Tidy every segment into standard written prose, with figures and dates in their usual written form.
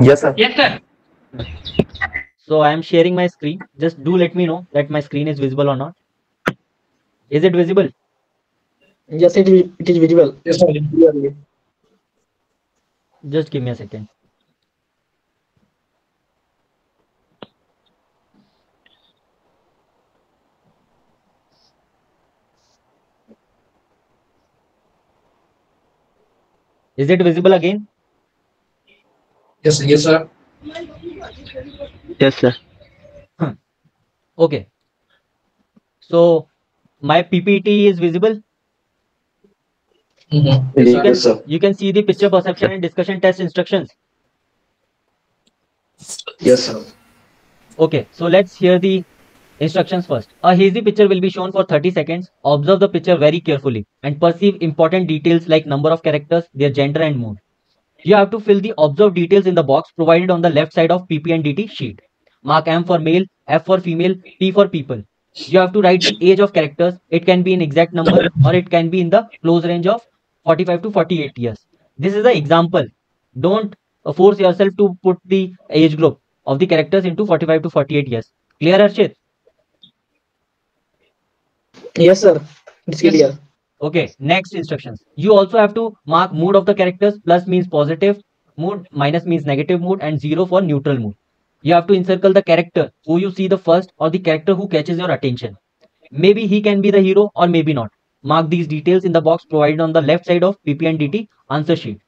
Yes, sir. Yes, sir. So I am sharing my screen. Just do let me know that my screen is visible or not. Is it visible? Yes, it is visible. Yes, sir. Just give me a second. Is it visible again? Yes, sir. Yes, sir. Okay. So my PPT is visible. Yes, sir. You can see the picture perception and discussion test instructions. Yes, sir. Okay, so let's hear the instructions first. A hazy picture will be shown for 30 seconds. Observe the picture very carefully and perceive important details like number of characters, their gender and mood. You have to fill the observed details in the box provided on the left side of PP&DT sheet. Mark M for male, F for female, P for people. You have to write the age of characters. It can be in exact number or it can be in the close range of 45 to 48 years. This is an example. Don't force yourself to put the age group of the characters into 45 to 48 years. Clear, Arshit? Yes, sir. It's clear. Okay, next instructions. You also have to mark mood of the characters. Plus means positive mood, minus means negative mood, and 0 for neutral mood. You have to encircle the character who you see the first or the character who catches your attention. Maybe he can be the hero or maybe not. Mark these details in the box provided on the left side of PP&DT answer sheet.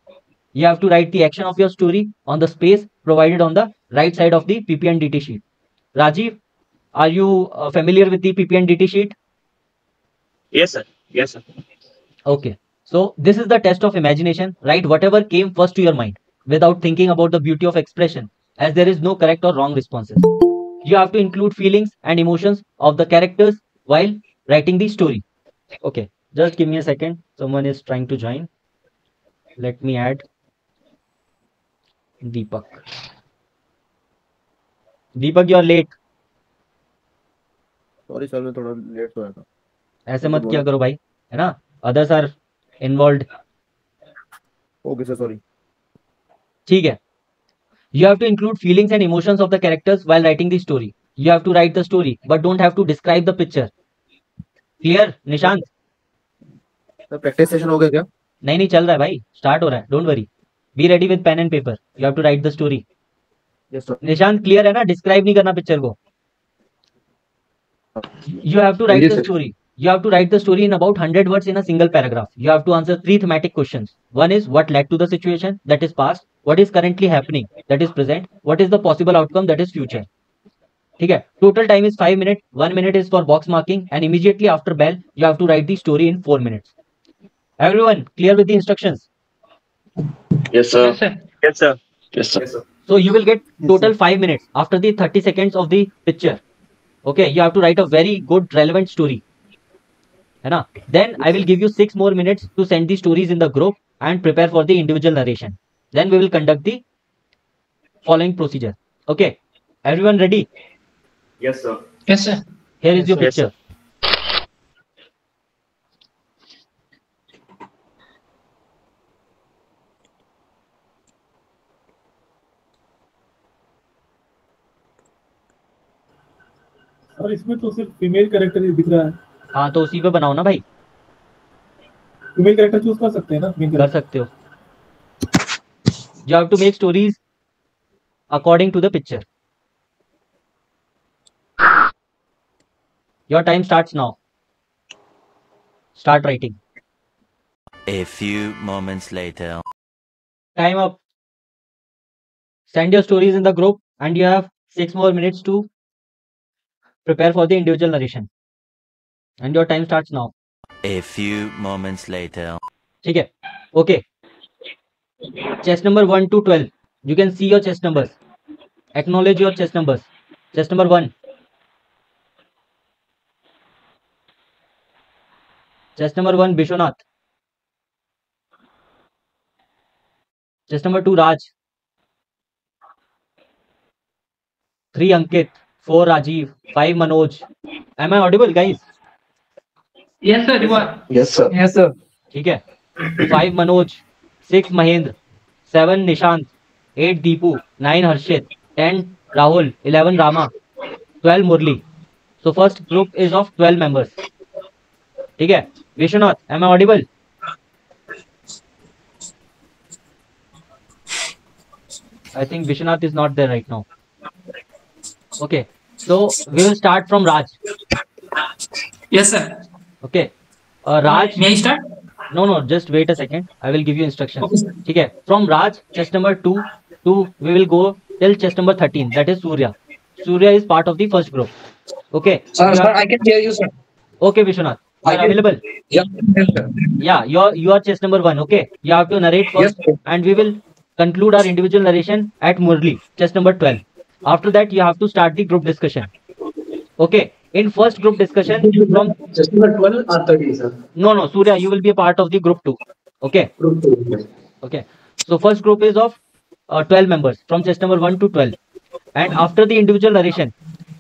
You have to write the action of your story on the space provided on the right side of the PP&DT sheet. Rajiv, are you familiar with the PP&DT sheet? Yes, sir. Yes, sir. Okay. So this is the test of imagination. Write whatever came first to your mind without thinking about the beauty of expression, as there is no correct or wrong responses. You have to include feelings and emotions of the characters while writing the story. Okay. Just give me a second. Someone is trying to join. Let me add Deepak. Deepak, you are late. Sorry sir मैं थोड़ा late सोया था. ऐसे मत किया करो भाई, है ना? Others are involved. Okay sir sorry. ठीक है. You have to include feelings and emotions of the characters while writing the story. You have to write the story, but don't have to describe the picture. Clear, Nishant? Sir practice session हो गया क्या? नहीं चल रहा है भाई, start हो रहा है. Don't worry. Be ready with pen and paper. You have to write the story. Yes sir. Nishant clear है ना? डिस्क्राइब नहीं करना पिक्चर को. You have to write the story. You have to write the story in about 100 words in a single paragraph. You have to answer 3 thematic questions. One is what led to the situation, that is past. What is currently happening, that is present. What is the possible outcome, that is future. ठीक है. Total time is 5 minutes. 1 minute is for box marking, and immediately after bell, you have to write the story in 4 minutes. Everyone clear with the instructions? Yes, sir. Yes, sir. Yes, sir. Yes, sir. So you will get total 5 minutes after the 30 seconds of the picture. Okay, you have to write a very good relevant story. है ना? Then I will give you 6 more minutes to send the stories in the group and prepare for the individual narration. Then we will conduct the following procedure. Okay, everyone ready? Yes, sir. Yes, sir. Here is your Yes, sir. picture. और इसमें तो सिर्फ female character ही दिख रहा है. हाँ तो उसी पे बनाओ ना भाई. फीमेल कैरेक्टर चूज कर सकते हैं ना? कर सकते हो. You have to make stories according to the picture. Your time starts now. Start writing. A few moments later. Time up. Send your stories in the group and you have 6 more minutes to prepare for the individual narration. And your time starts now. A few moments later. ठीक है. Okay. Chest number 1 to 12. You can see your chest numbers. Acknowledge your chest numbers. Chest number 1. Chest number 1, Bishwanath. Chest number 2, Raj. 3, Ankit. 4, Rajiv. 5, Manoj. Am I audible, guys? Yes, sir. You are. Yes, sir. Yes, sir. ठीक है. 5, Manoj. 6, Mahendra. 7, Nishant. 8 Deepu, 9 Harshit, 10 Rahul, 11 Rama, 12 Murli. So first group is of 12 members. ठीक है? Vishwanath, am I audible? I think Vishwanath is not there right now. Okay, so we will start from Raj. Yes, sir. Okay, Raj. May I start? No, just wait a second. I will give you instructions. Okay, sir. ठीक है? From Raj, chest number 2 to we will go till chest number 13. That is Surya. Surya is part of the first group. Okay. Sir, I can hear you, sir. Okay, Vishwanath. You are available? Yeah, yes, sir. Yeah, you are chest number 1. Okay. You have to narrate first, Yes, sir. and we will conclude our individual narration at Murli, chest number 12. After that, you have to start the group discussion. Okay. In first group discussion, from Just number 12 or 13, sir. no, Surya, you will be a part of the group 2. Okay. Group 2. Okay. So first group is of 12 members from chest number 1 to 12. And after the individual narration,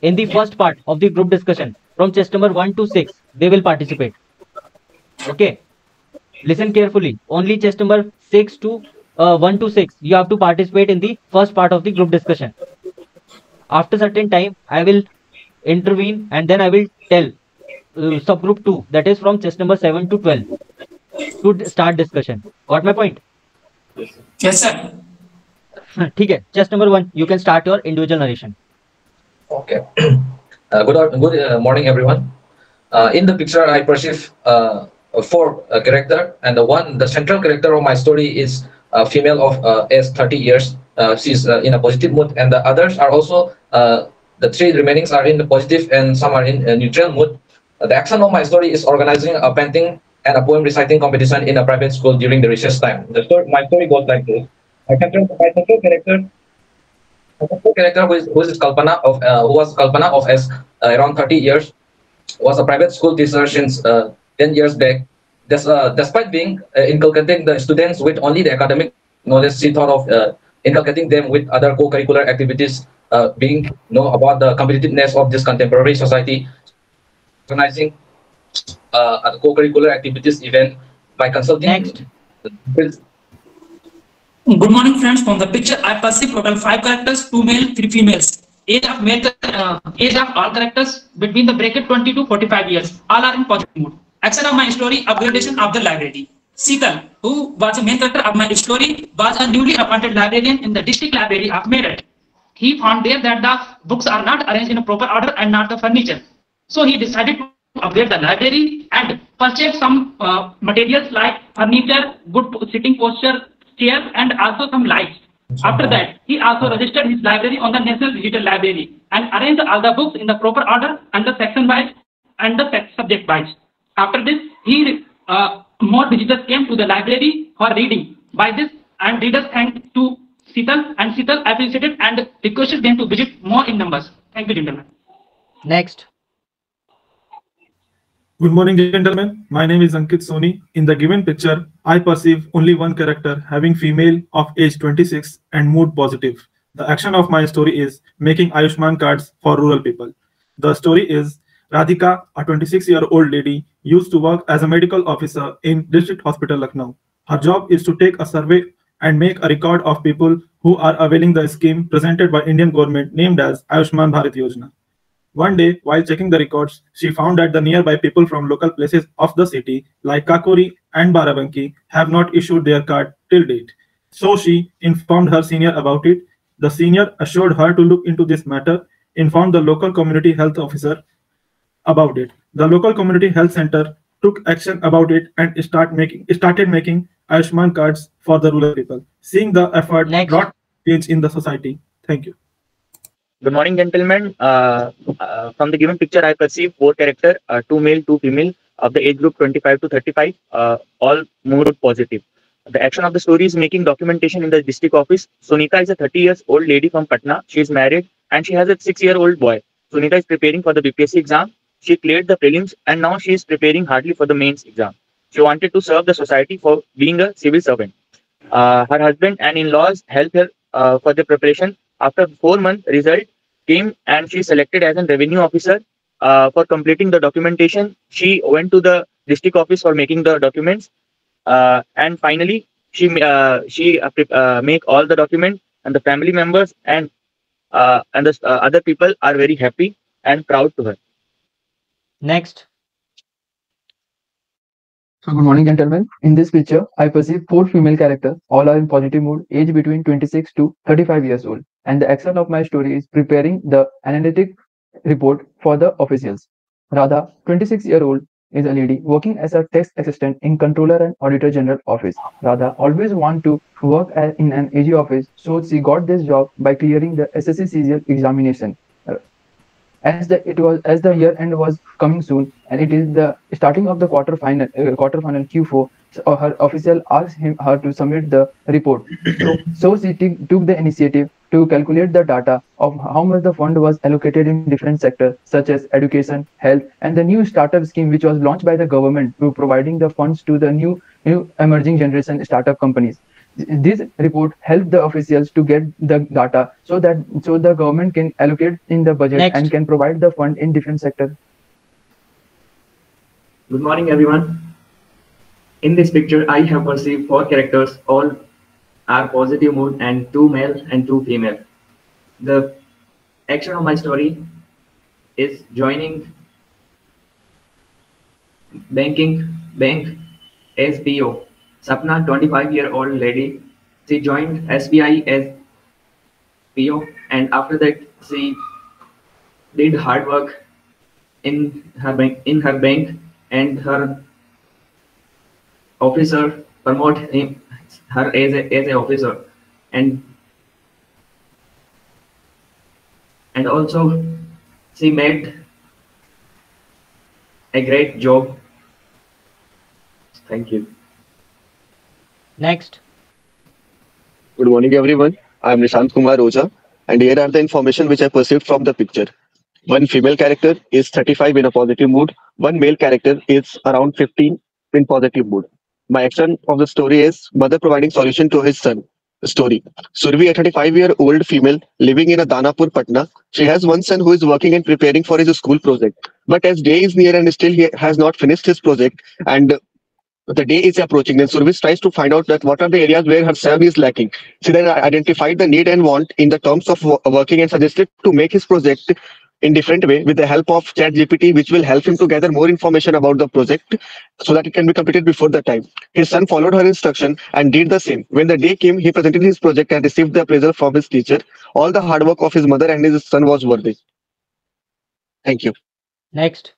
in the first part of the group discussion, from chest number 1 to 6, they will participate. Okay. Listen carefully. Only chest number 6 to 1 to 6, you have to participate in the first part of the group discussion. After certain time, I will intervene and then I will tell subgroup 2, that is from chest number 7 to 12, to start discussion. Got my point? Yes, sir. ठीक है. Chest number 1, you can start your individual narration. Okay. Good morning, everyone. In the picture, I perceive four character, and the central character of my story is a female of age 30 years. She's in a positive mood, and the others are also the three remainings are in the positive, and some are in a neutral mood. The action of my story is organizing a painting and a poem reciting competition in a private school during the recess time. My story goes like this. My central character who is Kalpana of who was Kalpana of as around 30 years, was a private school teacher since 10 years back. Despite being inculcating the students with only the academic knowledge, she thought of inculcating them with other co-curricular activities, being about the competitiveness of this contemporary society, organizing a co-curricular activities event by consulting. Next. Good morning, friends. From the picture, I perceive total 5 characters, 2 male, 3 females. Age of all characters between the bracket 20 to 45 years. All are in positive mood. Action of my story: upgradation of the library. Seetal, who was the main character of my story, was a newly appointed librarian in the district library of Meerut. He found there that the books are not arranged in a proper order and not the furniture. So he decided to upgrade the library and purchase some materials like furniture, good sitting posture, chairs, and also some lights. After that, he also registered his library on the National Digital Library and arranged all the books in the proper order and the section wise and the subject wise. After this, more visitors came to the library for reading. By this, and readers thanked to Seetal, and Seetal appreciated and requested them to visit more in numbers. Thank you, gentlemen. Next. Good morning, gentlemen. My name is Ankit Soni. In the given picture, I perceive only one character, having female of age 26 and mood positive. The action of my story is making Ayushman cards for rural people. The story is Radhika, a 26-year-old lady, used to work as a medical officer in District Hospital, Lucknow. Her job is to take a survey and make a record of people who are availing the scheme presented by Indian government named as Ayushman Bharat Yojana. One day, while checking the records, she found that the nearby people from local places of the city, like Kakori and Barabanki, have not issued their card till date. So she informed her senior about it. The senior assured her to look into this matter, informed the local community health officer about it. The local community health center took action about it and started making Ayushman cards for the rural people. Seeing the effort brought change in the society. Thank you. Good morning, gentlemen. From the given picture, I perceive 4 characters, 2 male, 2 female, of the age group 25 to 35, all mood positive. The action of the story is making documentation in the district office. Sunita is a 30-year-old lady from Patna. She is married and she has a 6-year-old boy. Sunita is preparing for the BPSC exam. She cleared the prelims and now she is preparing hardly for the mains exam. She wanted to serve the society for being a civil servant. Her husband and in-laws helped her for the preparation. After 4 months, result came and she selected as a revenue officer for completing the documentation. She went to the district office for making the documents, and finally she make all the documents and the family members and the other people are very happy and proud to her. Next. So good morning, gentlemen. In this picture, I perceive 4 female characters. All are in positive mood, age between 26 to 35 years old. And the action of my story is preparing the analytic report for the officials. Radha, 26-year-old, is a lady working as a tax assistant in Controller and Auditor General office. Radha always want to work in an AG office, so she got this job by clearing the SSC CGL examination. As the year end was coming soon, and it is the starting of the quarter final Q4, so her official asked her to submit the report. So she took the initiative to calculate the data of how much the fund was allocated in different sectors such as education, health, and the new startup scheme which was launched by the government to providing the funds to the new emerging generation startup companies. This report helped the officials to get the data so the government can allocate in the budget Next. and can provide the fund in different sectors. Good morning, everyone. In this picture, I have perceived 4 characters. All are positive mood and 2 male and 2 female. The action of my story is joining bank as PO. Sapna, 25-year-old lady, she joined SBI as PO, and after that she did hard work in her bank, and her officer promote her as a officer, and also she made a great job. Thank you. Next. Good morning, everyone. I am Nishant Kumar Oja, and here are the information which I perceived from the picture. One female character is 35 in a positive mood. One male character is around 15 in positive mood. My action of the story is mother providing solution to his son. Story. Survi, a 35-year-old female living in a Danapur, Patna. She has one son who is working and preparing for his school project. But as day is near and still he has not finished his project, and the day is approaching, then Survis tries to find out that what are the areas where her son is lacking. She then identified the need and want in the terms of working and suggested to make his project in different way with the help of ChatGPT, which will help him to gather more information about the project so that it can be completed before the time. His son followed her instruction and did the same. When the day came, he presented his project and received the appraisal from his teacher. All the hard work of his mother and his son was worthy. Thank you. Next.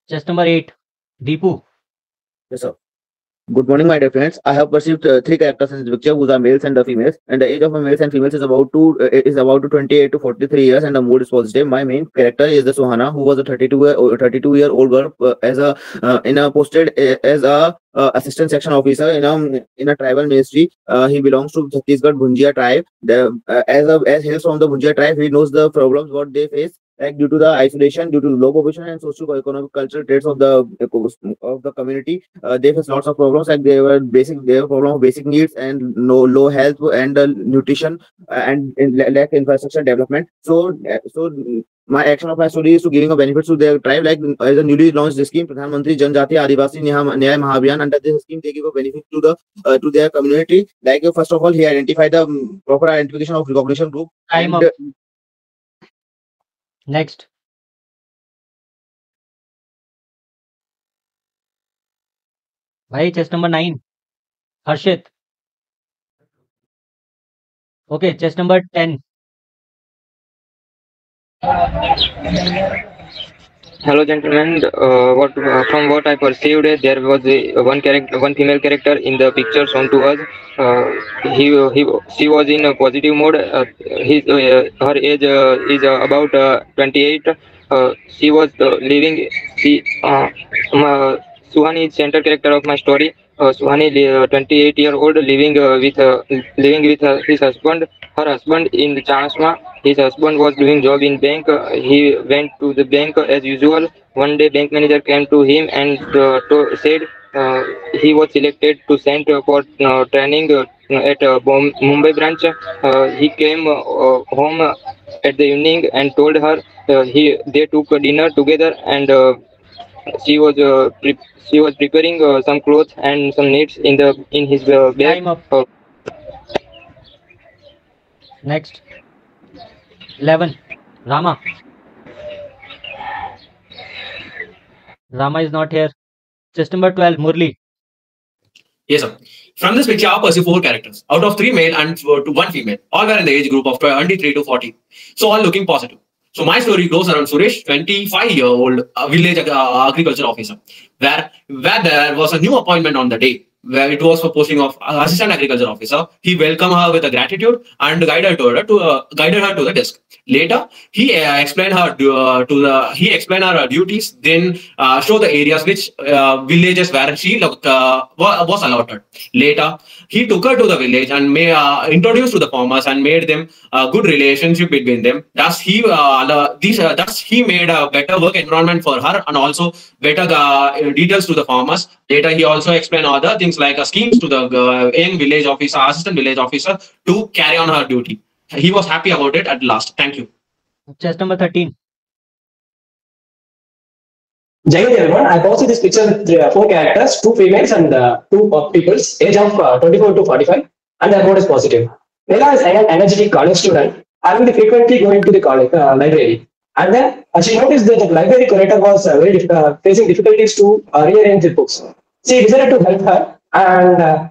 Chest number 8. Deepu. Yes, sir. Good morning, my dear friends. I have perceived 3 characters in this picture, who are males and the females, and the age of the males and females is about to 28 to 43 years, and the mood is positive. My main character is the Suhana, who was a 32-year-old girl posted as a assistant section officer in a tribal ministry. He belongs to Chhattisgarh Bhunjia tribe. As hails from the Bhunjia tribe, he knows the problems what they face, like due to the isolation, due to low population and socio-economic cultural traits of the community. They face lots of problems, like they have problem of basic needs and low health and nutrition and lack infrastructure development. So my action of my story is to giving a benefit to their tribe, like as a newly launched scheme, Pradhan Mantri Janjati Adivasi Nyaya Mahabhiyan. Under this scheme, they give a benefit to their community. Like first of all, he identified the proper identification of recognition group. Time and, up. Next. Bhai, chest number 9. Harshit. Okay, chest number 10. Hello, gentlemen. From what I perceived, there was one female character in the picture shown to us. She was in a positive mode. Her age is about 28. She was living. Suhani is center character of my story. Suhani, 28-year-old, living with his husband. Her husband in Chanasma. His husband was doing job in bank. He went to the bank as usual. One day, bank manager came to him and said he was selected to send for training at Mumbai branch. He came home at the evening and told her they took dinner together, and she was preparing some clothes and some needs in his bag. Time up. Next. 11. Rama. Rama is not here. Just number 12. Murli. Yes, sir. From this picture, I perceive 4 characters. Out of 3 male and 1 female. All were in the age group of 23 to 40. So all looking positive. So my story goes around Suresh, 25-year-old village agriculture officer, where there was a new appointment on the day, where it was for posting of assistant agriculture officer. He welcomed her with a gratitude and guided her to the desk. Later, he explained her her duties, then show the areas which villages where she was allotted. Later, he took her to the village and introduced to the farmers and made them a good relationship between them. Thus, he made a better work environment for her and also better details to the farmers. Later, he also explained other things like schemes to the young village officer, assistant village officer to carry on her duty. He was happy about it at last. Thank you. Chest number 13. Jai Hind everyone. I posted this picture with 4 characters, 2 females and 2 peoples, age of 24 to 45, and their mood is positive. Nela is an energetic college student, having the frequently going to the college library. And then she noticed that the library curator was facing difficulties to rearrange the books. She decided to help her, and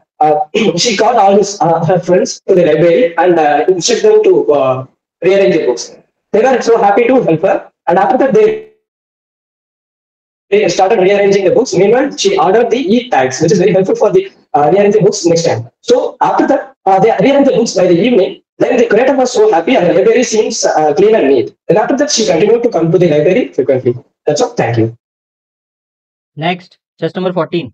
she called all her friends to the library and instructed them to rearrange the books. They were so happy to help her, and after that they started rearranging the books. Meanwhile, she ordered the e-tags, which is very helpful for the rearranging books next time. So after that, they rearranged the books by the evening. Then the curator was so happy, and the library seems clean and neat. And after that, she continued to come to the library frequently. That's all. Thank you. Next, chest number 14.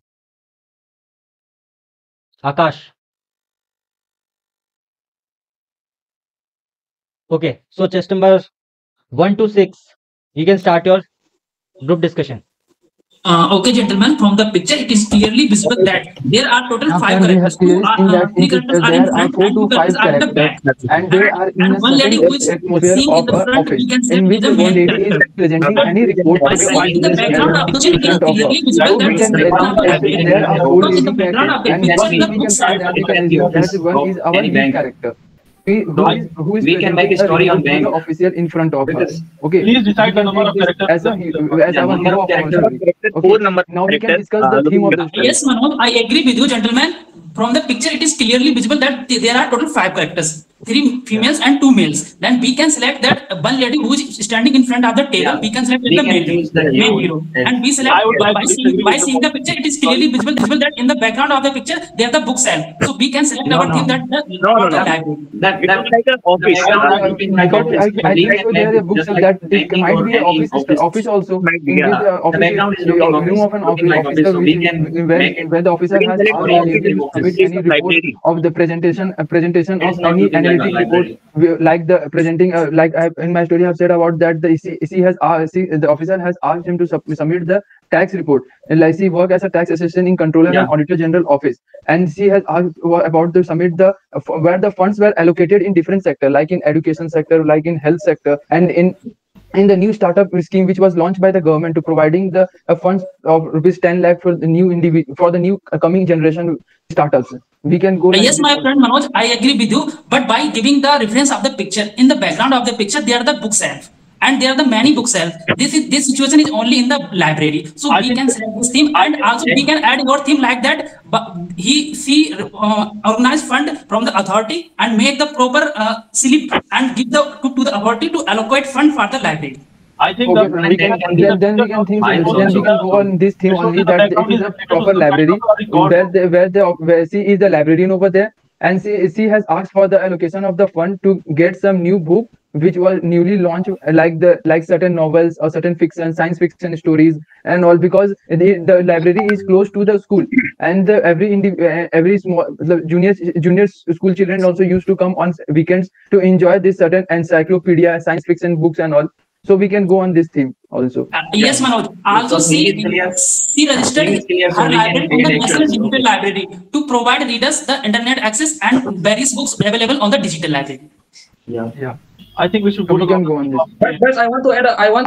Akash. Okay, so chest number 1 to 6. You can start your group discussion. Okay, gentlemen, from the picture, it is clearly visible that there are total 5 characters. 3 characters are in front and 2 characters are in the back. And they are in and a one lady certain who is atmosphere seen in of the her front, office, we can say in which the one main lady is character. presenting any report By seeing the background of the picture, it is clearly visible that we this can background of the assume picture. there are 4 Because in the leading background of characters, the and picture, then the we can books start are that one is our lead character. Who is we can make a story on bank. The official in front of us. Okay. Please decide the number of characters. As our hero of our story. Okay. Now we can discuss the theme of the story. Yes, Manoj, I agree with you, gentlemen. From the picture, it is clearly visible that there are total 5 characters, 3 females and 2 males. Then we can select that one lady who is standing in front of the table. We can select the main hero. And we select by seeing the picture, it is clearly visible that in the background of the picture, there are the bookshelf. So we can select our theme that That's like an office. I think so there are books that it might be an office also. In which room of an officer where the officer has any report of the presentation of any analytic report, like the presenting like in my story I have said about that the officer has asked him to submit the tax report. Like she work as a tax assistant in Controller and Auditor General office, and she has asked about to submit where the funds were allocated in different sector, like in education sector, like in health sector, and in the new startup scheme which was launched by the government to providing the funds of ₹10 lakh for the new coming generation startups. We can go. Yes, my friend Manoj, I agree with you. But by giving the reference of the picture, in the background of the picture, there are the bookshelf. And there are the many bookshelf. This situation is only in the library. So we can select this theme, and also we can add your theme like that. But she organized fund from the authority and make the proper slip and give to the authority to allocate fund for the library. I think then we can go on this theme only, that it is a proper library where she is the librarian over there, and she has asked for the allocation of the fund to get some new book which was newly launched, like certain novels or certain fiction, science fiction stories and all, because the library is close to the school, and every small junior school children also used to come on weekends to enjoy this certain encyclopedia, science fiction books and all. So we can go on this theme also. Yes, Manoj. Also, she registered her library in the National Digital Library to provide readers the internet access and various books available on the digital library. Yeah. I think we should go We can go on this. But I want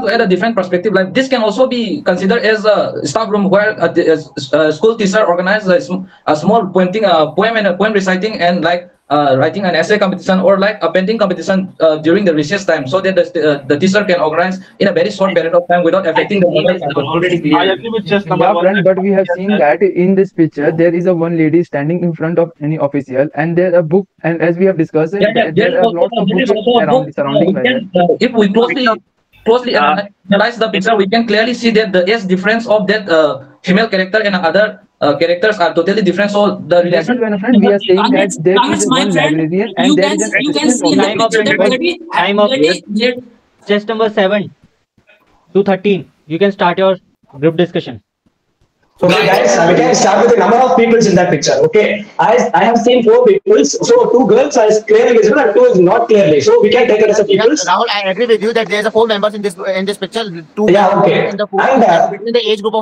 to add a different perspective. Like this can also be considered as a staff room where a school teacher organizes a small poem and a poem reciting and like writing an essay competition or like a painting competition during the recess time, so that the teacher can organize in a very short period of time without affecting the already clear. I agree with just number one. Friend, but we have seen that in this picture there is a one lady standing in front of any official, and there a book, and as we have discussed, there are lots of books around surrounding by that. If we closely analyze the picture, we can clearly see that the age difference of that female character and other characters are totally different. So the relation, we are saying that there is one librarian and there is an assistant. Time of chest number 7 to 13. You can start your group discussion. Okay, guys, we can start with the number of people in that picture. Okay, I have seen 4 people, so 2 girls are clearly visible and 2 is not clearly. So we can take it as a people. Rahul, I agree with you that there are 4 members in this picture. 2 okay. In the between the age group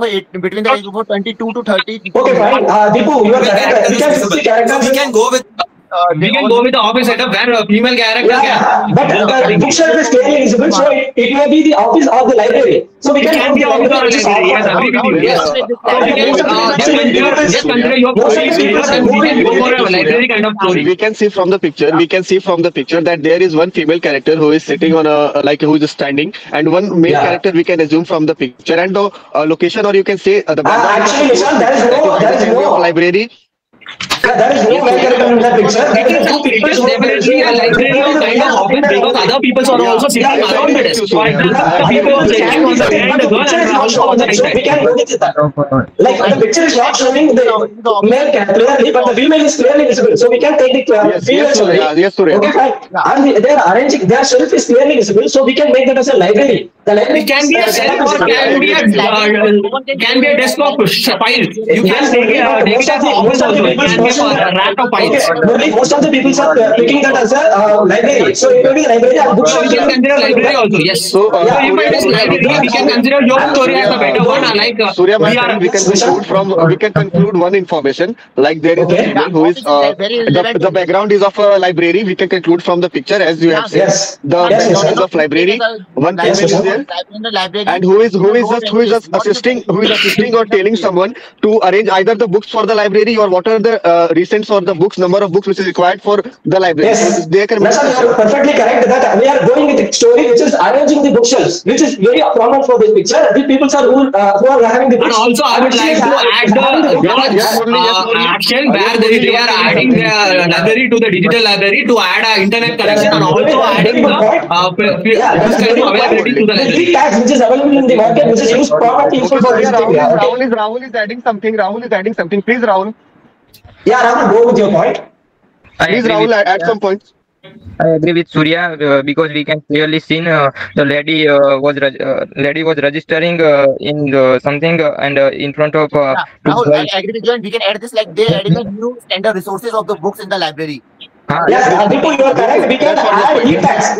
of 22 to 30. Okay, fine. Deepu, you are correct. We can see characters. We can go with. We can go with the office setup where a female character can. But the bookshelf is clearly visible, so it may be the office or the library. So we can be office or library. Yes, agree with you. Yes. Just consider your story and we can go for a library kind of story. We can see from the picture. That there is one female character who is sitting on who is standing, and one male character we can assume from the picture, and the location, or you can say the actually, Nishan, there is no library. There is no male character in that picture. It's definitely a library kind of office because other people are also sitting around the desk. For example, people are sitting on the end, the girl and also on the right side. We can go with that. Like the picture is not showing the male character clearly, but the female is clearly visible. So we can take the female story. Yes, Surya. Okay, fine. And they are arranging, their shelf is clearly visible, so we can make that as a library. The library can be a shelf or can be a desk of file. You can take it as office also. Okay. Most of the people are picking that as a library. So it may be library and bookshop. We can consider library also. Yes. So if it is library, we can consider your story as a better one. Like Surya, we can conclude one information. Like there is a female who is the background is of a library. We can conclude from the picture as you have said. The background is of library. One female is there, and who is assisting or telling someone to arrange either the books for the library or what are the recents or the number of books which is required for the library. Yes, so they can you are perfectly correct that we are going with the story which is arranging the bookshelves, which is very common for this picture. The people who are having the books. And also, I would like to add the action where they are adding the library to the digital library to add an internet connection and also adding the this kind of availability to the library. The tags which is available in the market, which is useful for this thing. Rahul is adding something. Please, Rahul. Yeah, Rahul, go with your point. Please, Rahul, add some points. I agree with Surya because we can clearly see the lady was registering in something and in front of. Rahul, I agree with you, and we can add this like they adding the new standard resources of the books in the library. Yes, Deepu, you are correct. We can add e-tags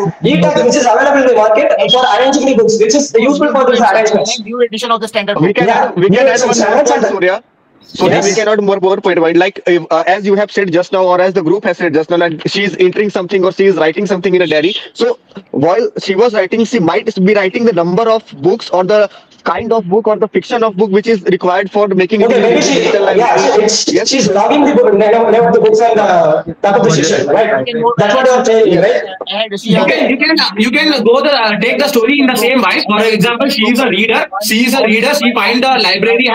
which is available in the market for arranging the books, which is useful for this arrangement. New edition of the standard. We can add one point, Surya. So we cannot more point. Like as you have said just now, or as the group has said just now, that she is entering something or she is writing something in a diary. So while she was writing, she might be writing the number of books or the kind of book or the fiction of book which is required for making it. Maybe she's logging the book, name of the books and the type of decision, right? That's what you are saying, right? You can take the story in the same way. For example, she is a reader. She finds the library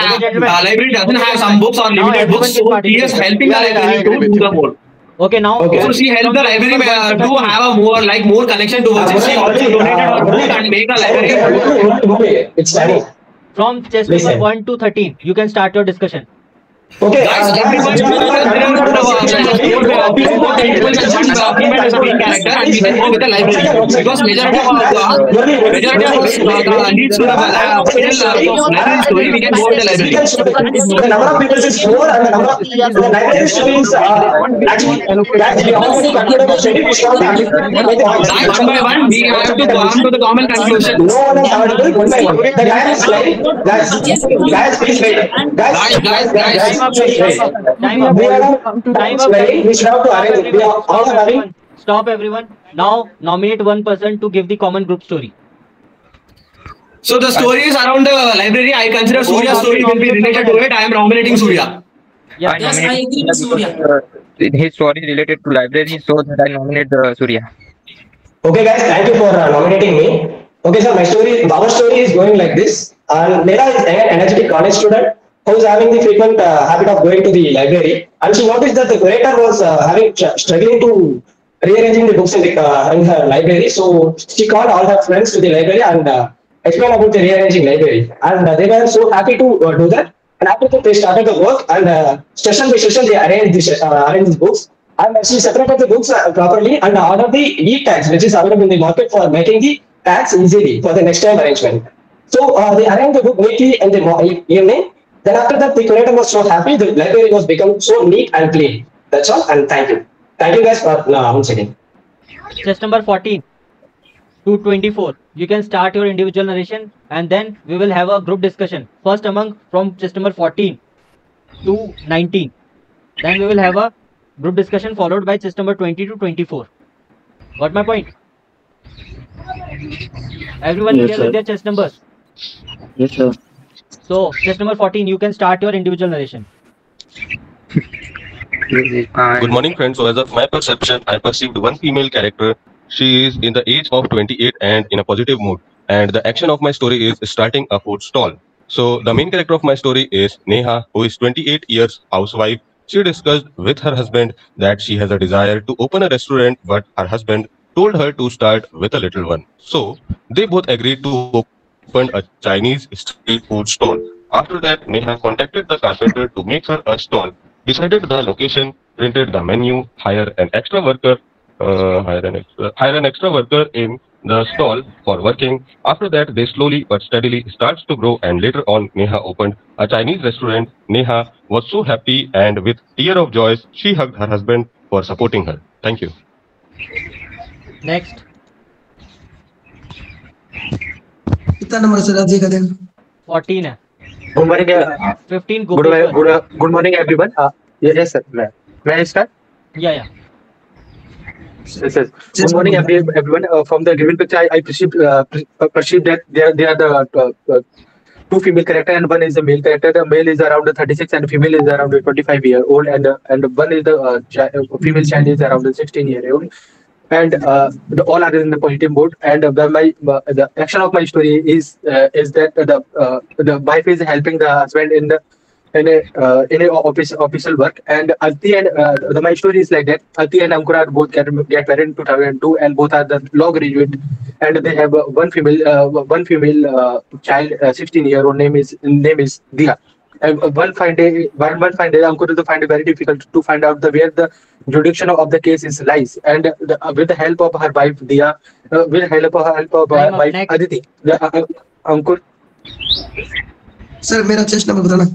doesn't have some books or limited books, so she is helping the library to do the more. Okay, now. So she helped the library to have a more connection towards it. She also donated a book and make a library. It's funny. From chest number 1 to 13, you can start your discussion. Okay, guys, everyone should female as a main character, and we can go with the library because majority of leads to the library story. We can go with the library. The number of people is 4 and the number of the library story is actually one by one we have to come to the common conclusion. No one is audible one by one. The time is sliding. Guys, please wait. Guys. We should have to arrange. We are all having Stop everyone. Now nominate one person to give the common group story. So the story is around the library. I consider Surya's story will be related to it. I am nominating Surya. Yeah. Yes, I agree with Surya. His story related to library, so that I nominate Surya. Okay, guys, thank you for nominating me. Okay, so our story is going like this. And Mera is an energetic college student who is having the frequent habit of going to the library. And she noticed that the curator was struggling to rearranging the books in her library. So she called all her friends to the library and explained about the rearranging library. And they were so happy to do that. And after that, they started the work and session by session they arranged the books. And she separated the books properly and ordered the e-tags which is available in the market for making the tags easily for the next time arrangement. So they arranged the book neatly in the evening. Then after that, the curator was so happy, the library was become so neat and clean. That's all, and thank you. Thank you guys for once again. Chest number 14 to 24. You can start your individual narration and then we will have a group discussion. First among from chest number 14 to 19. Then we will have a group discussion followed by chest number 20 to 24. Got my point? Everyone Yes, clear sir. with their chest numbers? Yes, sir. So, chest number 14, you can start your individual narration. Good morning, friends. So, as of my perception, I perceived one female character. She is in the age of 28 and in a positive mood. And the action of my story is starting a food stall. So, the main character of my story is Neha, who is 28 years housewife. She discussed with her husband that she has a desire to open a restaurant, but her husband told her to start with a little one. So, they both agreed to open a Chinese street food stall. After that, Neha contacted the carpenter to make her a stall, decided the location, printed the menu, hire an extra worker in the stall for working. After that, they slowly but steadily starts to grow, and later on, Neha opened a Chinese restaurant. Neha was so happy, and with tear of joy, she hugged her husband for supporting her. Thank you. Next. कितना number sir आज का दिन 14 है. Good morning. 15 Good morning, everyone. Yes, sir. May I start? Yeah. Yes. Good morning, everyone. From the given picture, I perceive that they are the two female character and one is the male character. The male is around 36 and female is around 25-year-old, and one is the female child is around 16-year-old. And all are in the positive mode. And the action of my story is that the wife is helping the husband in a official work. And at the end, my story is like that. Ati and Ankur are both get married in 2002, and both are the law graduate. And they have one female child, 16-year-old. Name is Diya. And one fine day, Ankur will find it very difficult to find out where the jurisdiction of the case is lies. And with the help of her wife Diya, with the help of her wife Aditi, Ankur. Sir, मेरा chest number बताना.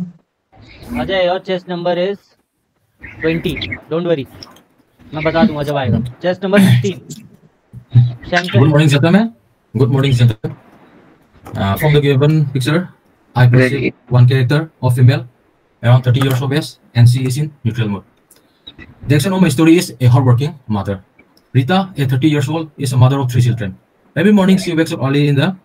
Ajay, your chest number is 20. Don't worry. मैं बता दूंगा जब आएगा. Chest number 16. Good morning, gentlemen. Good morning, gentlemen. From the given picture, I perceive one character of female, around 30 years of age, and she is in neutral mode. The action of my story is a hardworking mother. Rita, a 30 years old, is a mother of 3 children. Every morning, she wakes up early in the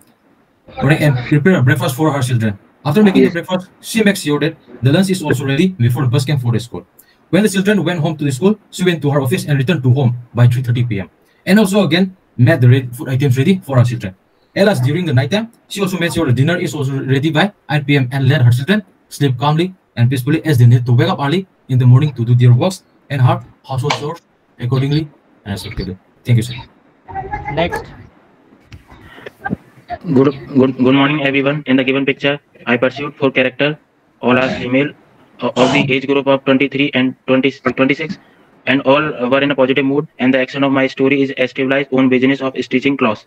morning and prepare a breakfast for her children. After making the breakfast, she makes sure that the lunch is also ready before the bus came for the school. When the children went home to the school, she went to her office and returned to home by 3:30 p.m. And also again made the food items ready for her children. Alas, during the night time, she also made sure the dinner is also ready by 9 p.m. and let her children sleep calmly and peacefully, as they need to wake up early in the morning to do their works and her household chores accordingly and respectively. Thank you, sir. Next. Good morning, everyone. In the given picture, I pursued 4 characters. All are female of the age group of 23 and 26, and all were in a positive mood. And the action of my story is established own business of stitching cloths.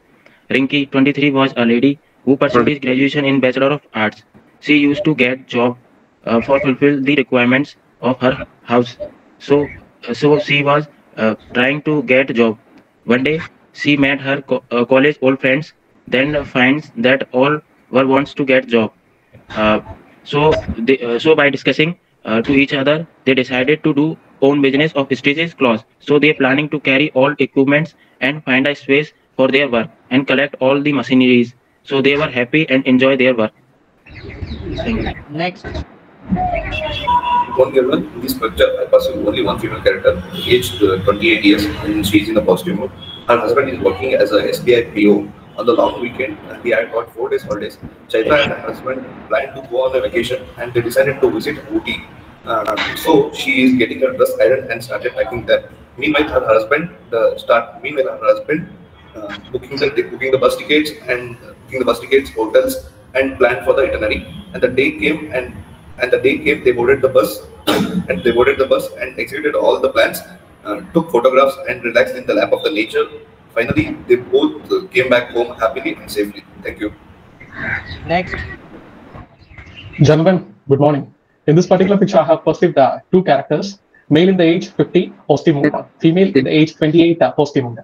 Rinky, 23, was a lady who pursued his graduation in Bachelor of Arts. She used to get job for fulfill the requirements of her house. So she was trying to get a job. One day, she met her college old friends. Then finds that all were wants to get job. So by discussing to each other, they decided to do own business of stitches cloths. So they are planning to carry all equipments and find a space for their work and collect all the machineries. So they were happy and enjoy their work. Thank you. Next. One given in this picture, I perceive only one female character, aged 28 years, and she is in a positive mood. Her husband is working as a SBI PO on the long weekend, and they had got 4 days holidays. Chaitra and her husband planned to go on a vacation, and they decided to visit Ooty. So she is getting her dress ironed and started packing them. Meanwhile, her husband booking the bus tickets and hotels, and planned for the itinerary. And the day came, they boarded the bus, and executed all the plans, took photographs, and relaxed in the lap of the nature. Finally, they both came back home happily and safely. Thank you. Next. Gentlemen, good morning. In this particular picture, I have perceived 2 characters, male in the age 50, positive mood, female in the age 28, positive mood.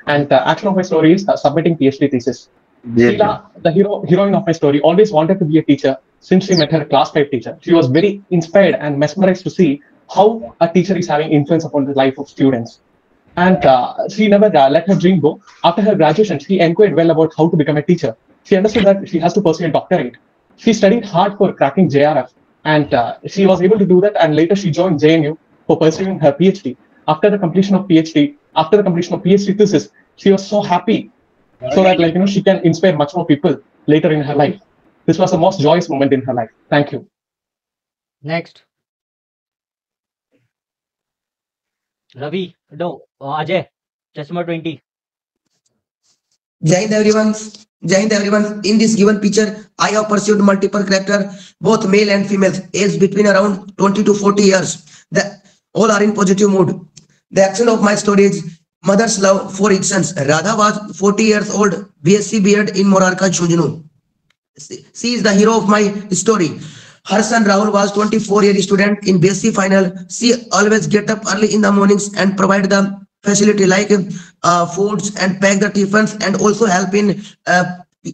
And the action of my story is submitting PhD thesis. Sheila, the heroine of my story, always wanted to be a teacher since she met her class 5 teacher. She was very inspired and mesmerized to see how a teacher is having influence upon the life of students. And she never let her dream go. After her graduation, she inquired well about how to become a teacher. She understood that she has to pursue a doctorate. She studied hard for cracking JRF, and she was able to do that. And later, she joined JNU for pursuing her PhD. After the completion of PhD thesis, she was so happy, so that she can inspire much more people later in her life. This was the most joyous moment in her life. Thank you. Next. Ravi, no, Ajay, chess number 20. Jai Hind everyone. In this given picture, I have pursued multiple characters, both male and female, aged between around 20 to 40 years. All are in positive mood. The action of my story is mother's love for its sons. Radha was 40 years old, BSc B.Ed in Morarka, Chunjunu. She is the hero of my story. Her son Rahul was 24-year student in BSc final. She always get up early in the mornings and provide the facility like foods and pack the tiffins, and also help in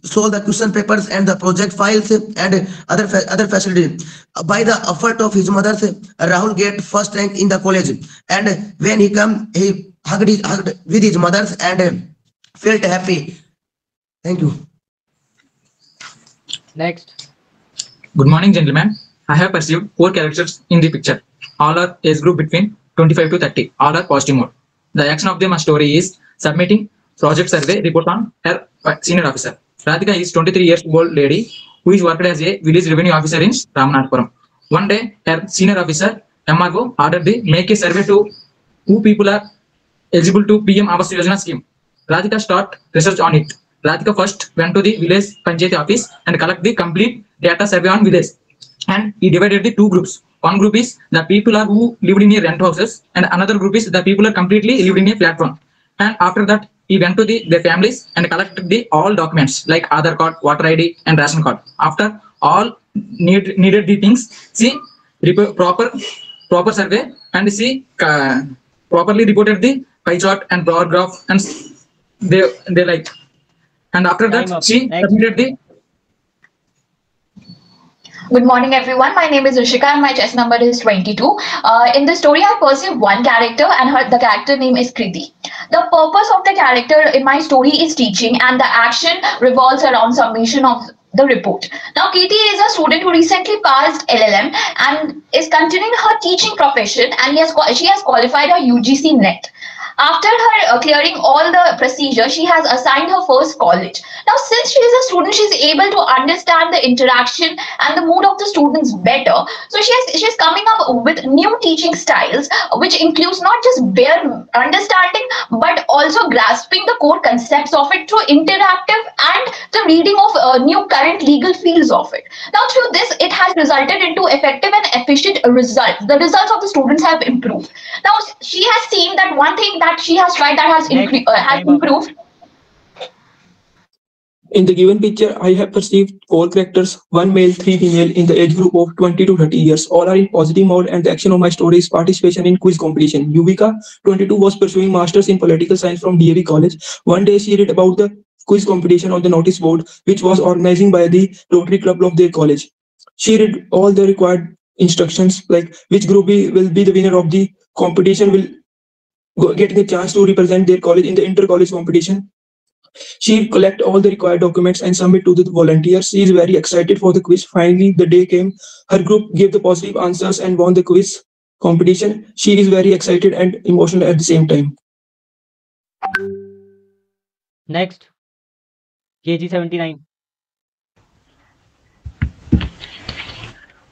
solve the question papers and the project files and other facilities. By the effort of his mother, Rahul get first rank in the college, and when he come, he hugged with his mother and felt happy. Thank you. Next. Good morning, gentlemen. I have perceived 4 characters in the picture. All are age group between 25 to 30. All are positive mode. The action of my story is submitting project survey report on her senior officer. Radhika is 23 years old lady who is worked as a village revenue officer in Ramanathapuram. One day, her senior officer MRO ordered the make a survey to who people are eligible to PM Awas Yojana scheme. Radhika start research on it. Radhika first went to the village Panchayati office and collect the complete data survey on village. And he divided the 2 groups. One group is the people are who lived in a rent houses, and another group is the people are completely lived in a flat one. And after that, he went to their families and collected the all documents like Aadhaar card, voter ID, and ration card. After all needed the things, she proper survey, and she properly reported the pie chart and bar graph, and they liked. And after that, she submitted the. Good morning, everyone. My name is Rishika and my chess number is 22. In the story, I perceive one character and the character name is Kriti. The purpose of the character in my story is teaching, and the action revolves around submission of the report. Now, Kriti is a student who recently passed LLM and is continuing her teaching profession, and she has qualified her UGC NET. After her clearing all the procedure, she has assigned her first college. Now, since she is a student, she is able to understand the interaction and the mood of the students better. So she's coming up with new teaching styles, which includes not just bare understanding, but also grasping the core concepts of it through interactive and the reading of new current legal fields of it. Now, through this, it has resulted into effective and efficient results. The results of the students have improved. Now, she has seen that one thing that she has tried that has improved. In the given picture, I have perceived 4 characters, 1 male, 3 female in the age group of 20 to 30 years. All are in positive mode, and the action of my story is participation in quiz competition. Yuvika, 22, was pursuing masters in political science from DAV College. One day, she read about the quiz competition on the notice board, which was organized by the Rotary Club of their college. She read all the required instructions, like which group will be the winner of the competition will getting a chance to represent their college in the inter-college competition. She collect all the required documents and submit to the volunteers. She is very excited for the quiz. Finally, the day came. Her group gave the positive answers and won the quiz competition. She is very excited and emotional at the same time. Next, KG 79.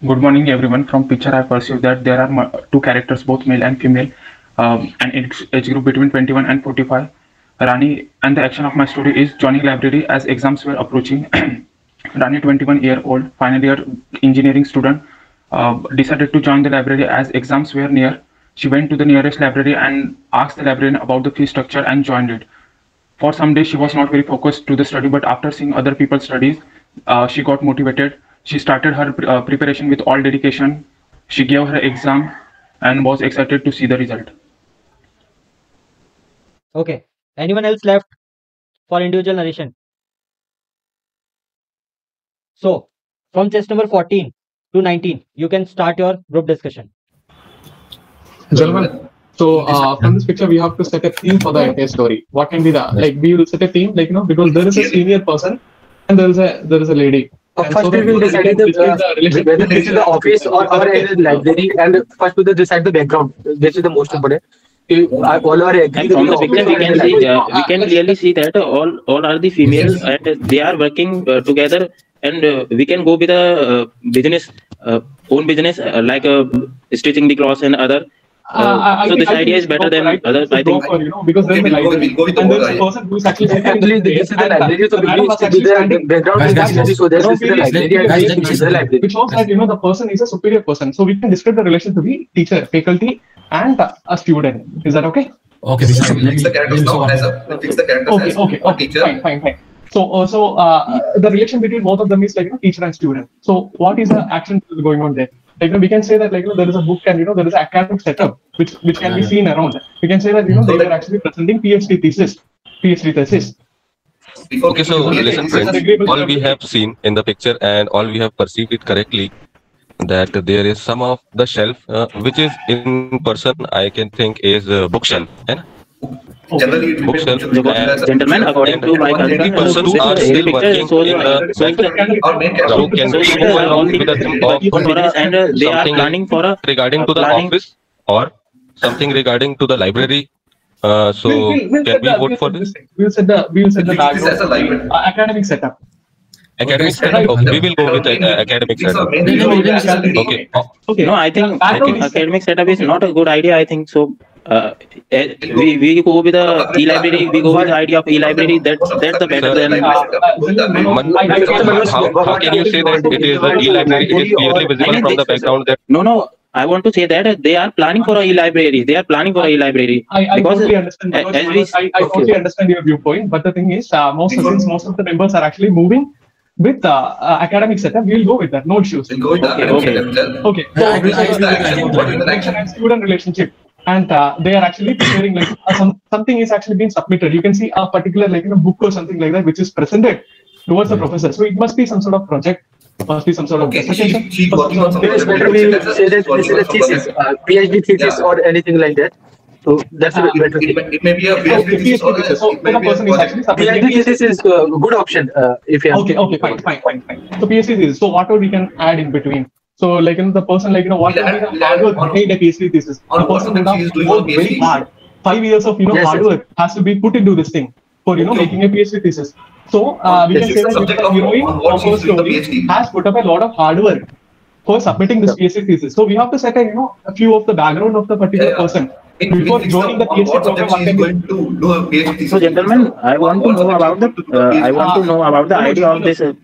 Good morning, everyone. From picture, I perceive that there are two characters, both male and female, and age group between 21 and 45. Rani, and the action of my story is joining library as exams were approaching. Rani, 21-year-old, final year engineering student, decided to join the library as exams were near. She went to the nearest library and asked the librarian about the fee structure and joined it. For some days, she was not very focused to the study, but after seeing other people's studies, she got motivated. She started her preparation with all dedication. She gave her exam and was excited to see the result. Okay. Anyone else left for individual narration? So, from chest number 14 to 19, you can start your group discussion. Gentlemen, so from this picture, we have to set a theme for the entire story. What can be the, like, we will set a theme, like, because there is a senior person and there is a lady. First, we will decide whether this is the office or a library, and first we will decide the background. This is the most important. All are agree. And from the picture, we can see, we can clearly see that all are the females and they are working together. And we can go with a business, own business, like stitching the clothes and other. So this idea is better than others, I think. Because there's a library and there's a person who is actually this is the library, so the background is actually so this is the library, which shows that the person is a superior person. So we can describe the relation to be teacher, faculty, and a student. Is that okay? Okay. Fix the characters now as a fix the characters as teacher. Fine. So the relation between both of them is like teacher and student. So what is the action going on there? Like we can say that there is a book and there is an academic setup which can be seen around. We can say that they were actually presenting PhD thesis. Okay, so listen, friends. All we have seen in the picture and all we have perceived it correctly, that there is some of the shelf which is in person I can think is bookshelf. Generally, bookshelf. Gentlemen, according to my persons are still working in the who can be along with the thing of and they are planning for a regarding to the office or something regarding to the library. So can we vote for this? We will set the background. Academic setup. Academic setup. Okay, we will go with academic setup. Okay. No, I think academic setup is not a good idea. I think so. We go with the e-library. We go with the idea of e-library. That's the better than. How can you say that it is an e-library? It is clearly visible from the background that. No. I want to say that they are planning for a e-library. They are planning for a e-library. I totally understand. I totally understand your viewpoint. But the thing is, most of the members are actually moving with academic setup. We will go with that. No issues. We'll go with that. Okay. So action and student relationship. And they are actually preparing like something is actually being submitted. You can see a particular book or something like that which is presented towards the professor. So it must be some sort of project. Must be some sort of dissertation. She's working on something. Better we say that this is a thesis, PhD thesis or anything like that. So that's better. It may be a PhD thesis or a person is actually submitting. PhD thesis is a good option if you have. Okay, fine. So PhD thesis. So whatever we can add in between. So the person what will be the hard work behind a PhD thesis? The person will work very hard. 5 years of hard work has to be put into this thing for making a PhD thesis. So we can say that the heroine of our story has put up a lot of hard work for submitting this PhD thesis. So we have to set a few of the background of the particular person before joining the PhD program. So gentlemen, I want to know about the idea of this. So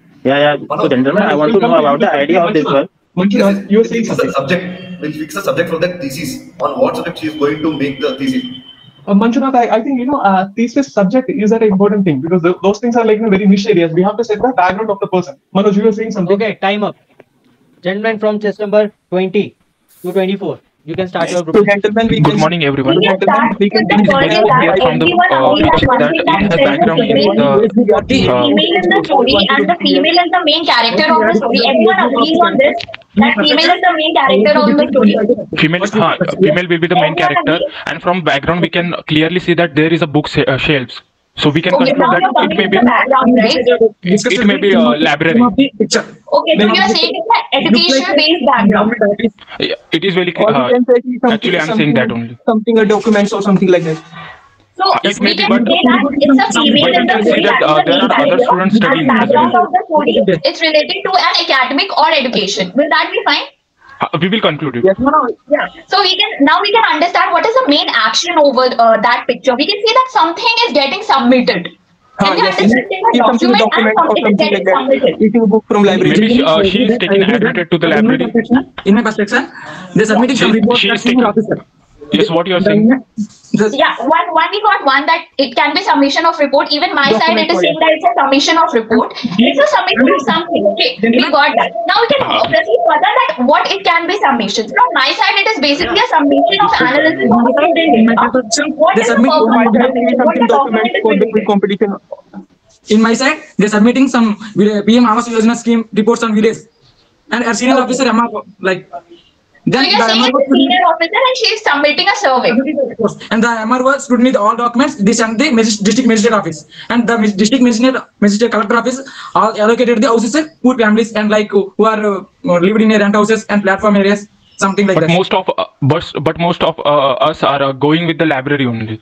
gentlemen, I want to know about the idea of this work. Manjunath, you are saying something. We'll fix the subject for that thesis. On what subject she is going to make the thesis. Manjunath, I think thesis subject is an important thing because those things are very niche areas. We have to set the background of the person. Manoj, you were saying something. Okay, time up. Gentlemen from chest number 20 to 24. You can start your group. Good morning, everyone. We can from the picture that in the background the female in the story and the female is the main character of the story. Everyone agrees on this. That female is the main character of the story. Female will be the main character, and from background we can clearly see that there is a book shelves. So we can conclude that it may be a library. Okay, so you are saying it's an education-based background. Yeah, it is very actually I'm saying that only. Something a documents or something like that. So it we may be, can but say that it's a female in the story. there are other students studying and as background well. of the story, it's related to an academic or education. Will that be fine? We will conclude it. Yeah. So we can understand what is the main action over that picture. We can see that something is getting submitted. Can we understand a document and something is getting submitted? Eating a book from library. Maybe she is taking admitted to the library. In my perception, they're submitting some reports to the senior officer. Yes, what you are saying? Yeah, one we got one that it can be submission of report. Even my side, it is saying that it's a submission of report. It's a submission of something. Okay, we got that. Now we can proceed further that what it can be submissions. From my side, it is basically a submission of analysis of the student data. What is the purpose of the competition? In my side, they're submitting some PM Awas Yojana scheme reports on village, and our senior officer like. Then so you're saying it's a senior officer and she is submitting a survey. And the MRO scrutiny all documents, this and the district magistrate office. And the district magistrate collector office all allocated the houses and poor families and like who are living in rent houses and platform areas, something like that. Most of us are going with the library only.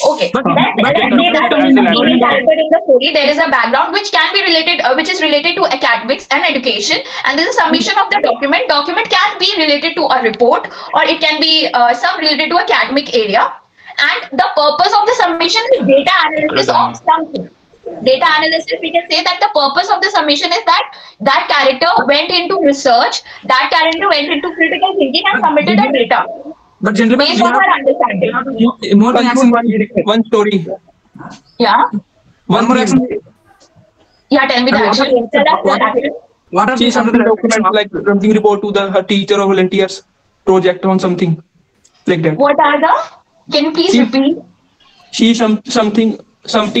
Okay, let's say that in the story there is a background which can be related, which is related to academics and education, and this is submission of the document. Document can be related to a report, or it can be some related to academic area, and the purpose of the submission is data analysis of something. Data analysis, we can say that the purpose of the submission is that character went into research, that character went into critical thinking and submitted the data. But gentlemen, based on our understanding. More than one story. Yeah. One more action. Yeah, tell me the action. What are some of the documents like something report to her teacher or volunteers project on something like that? What are the? Can you please repeat? She something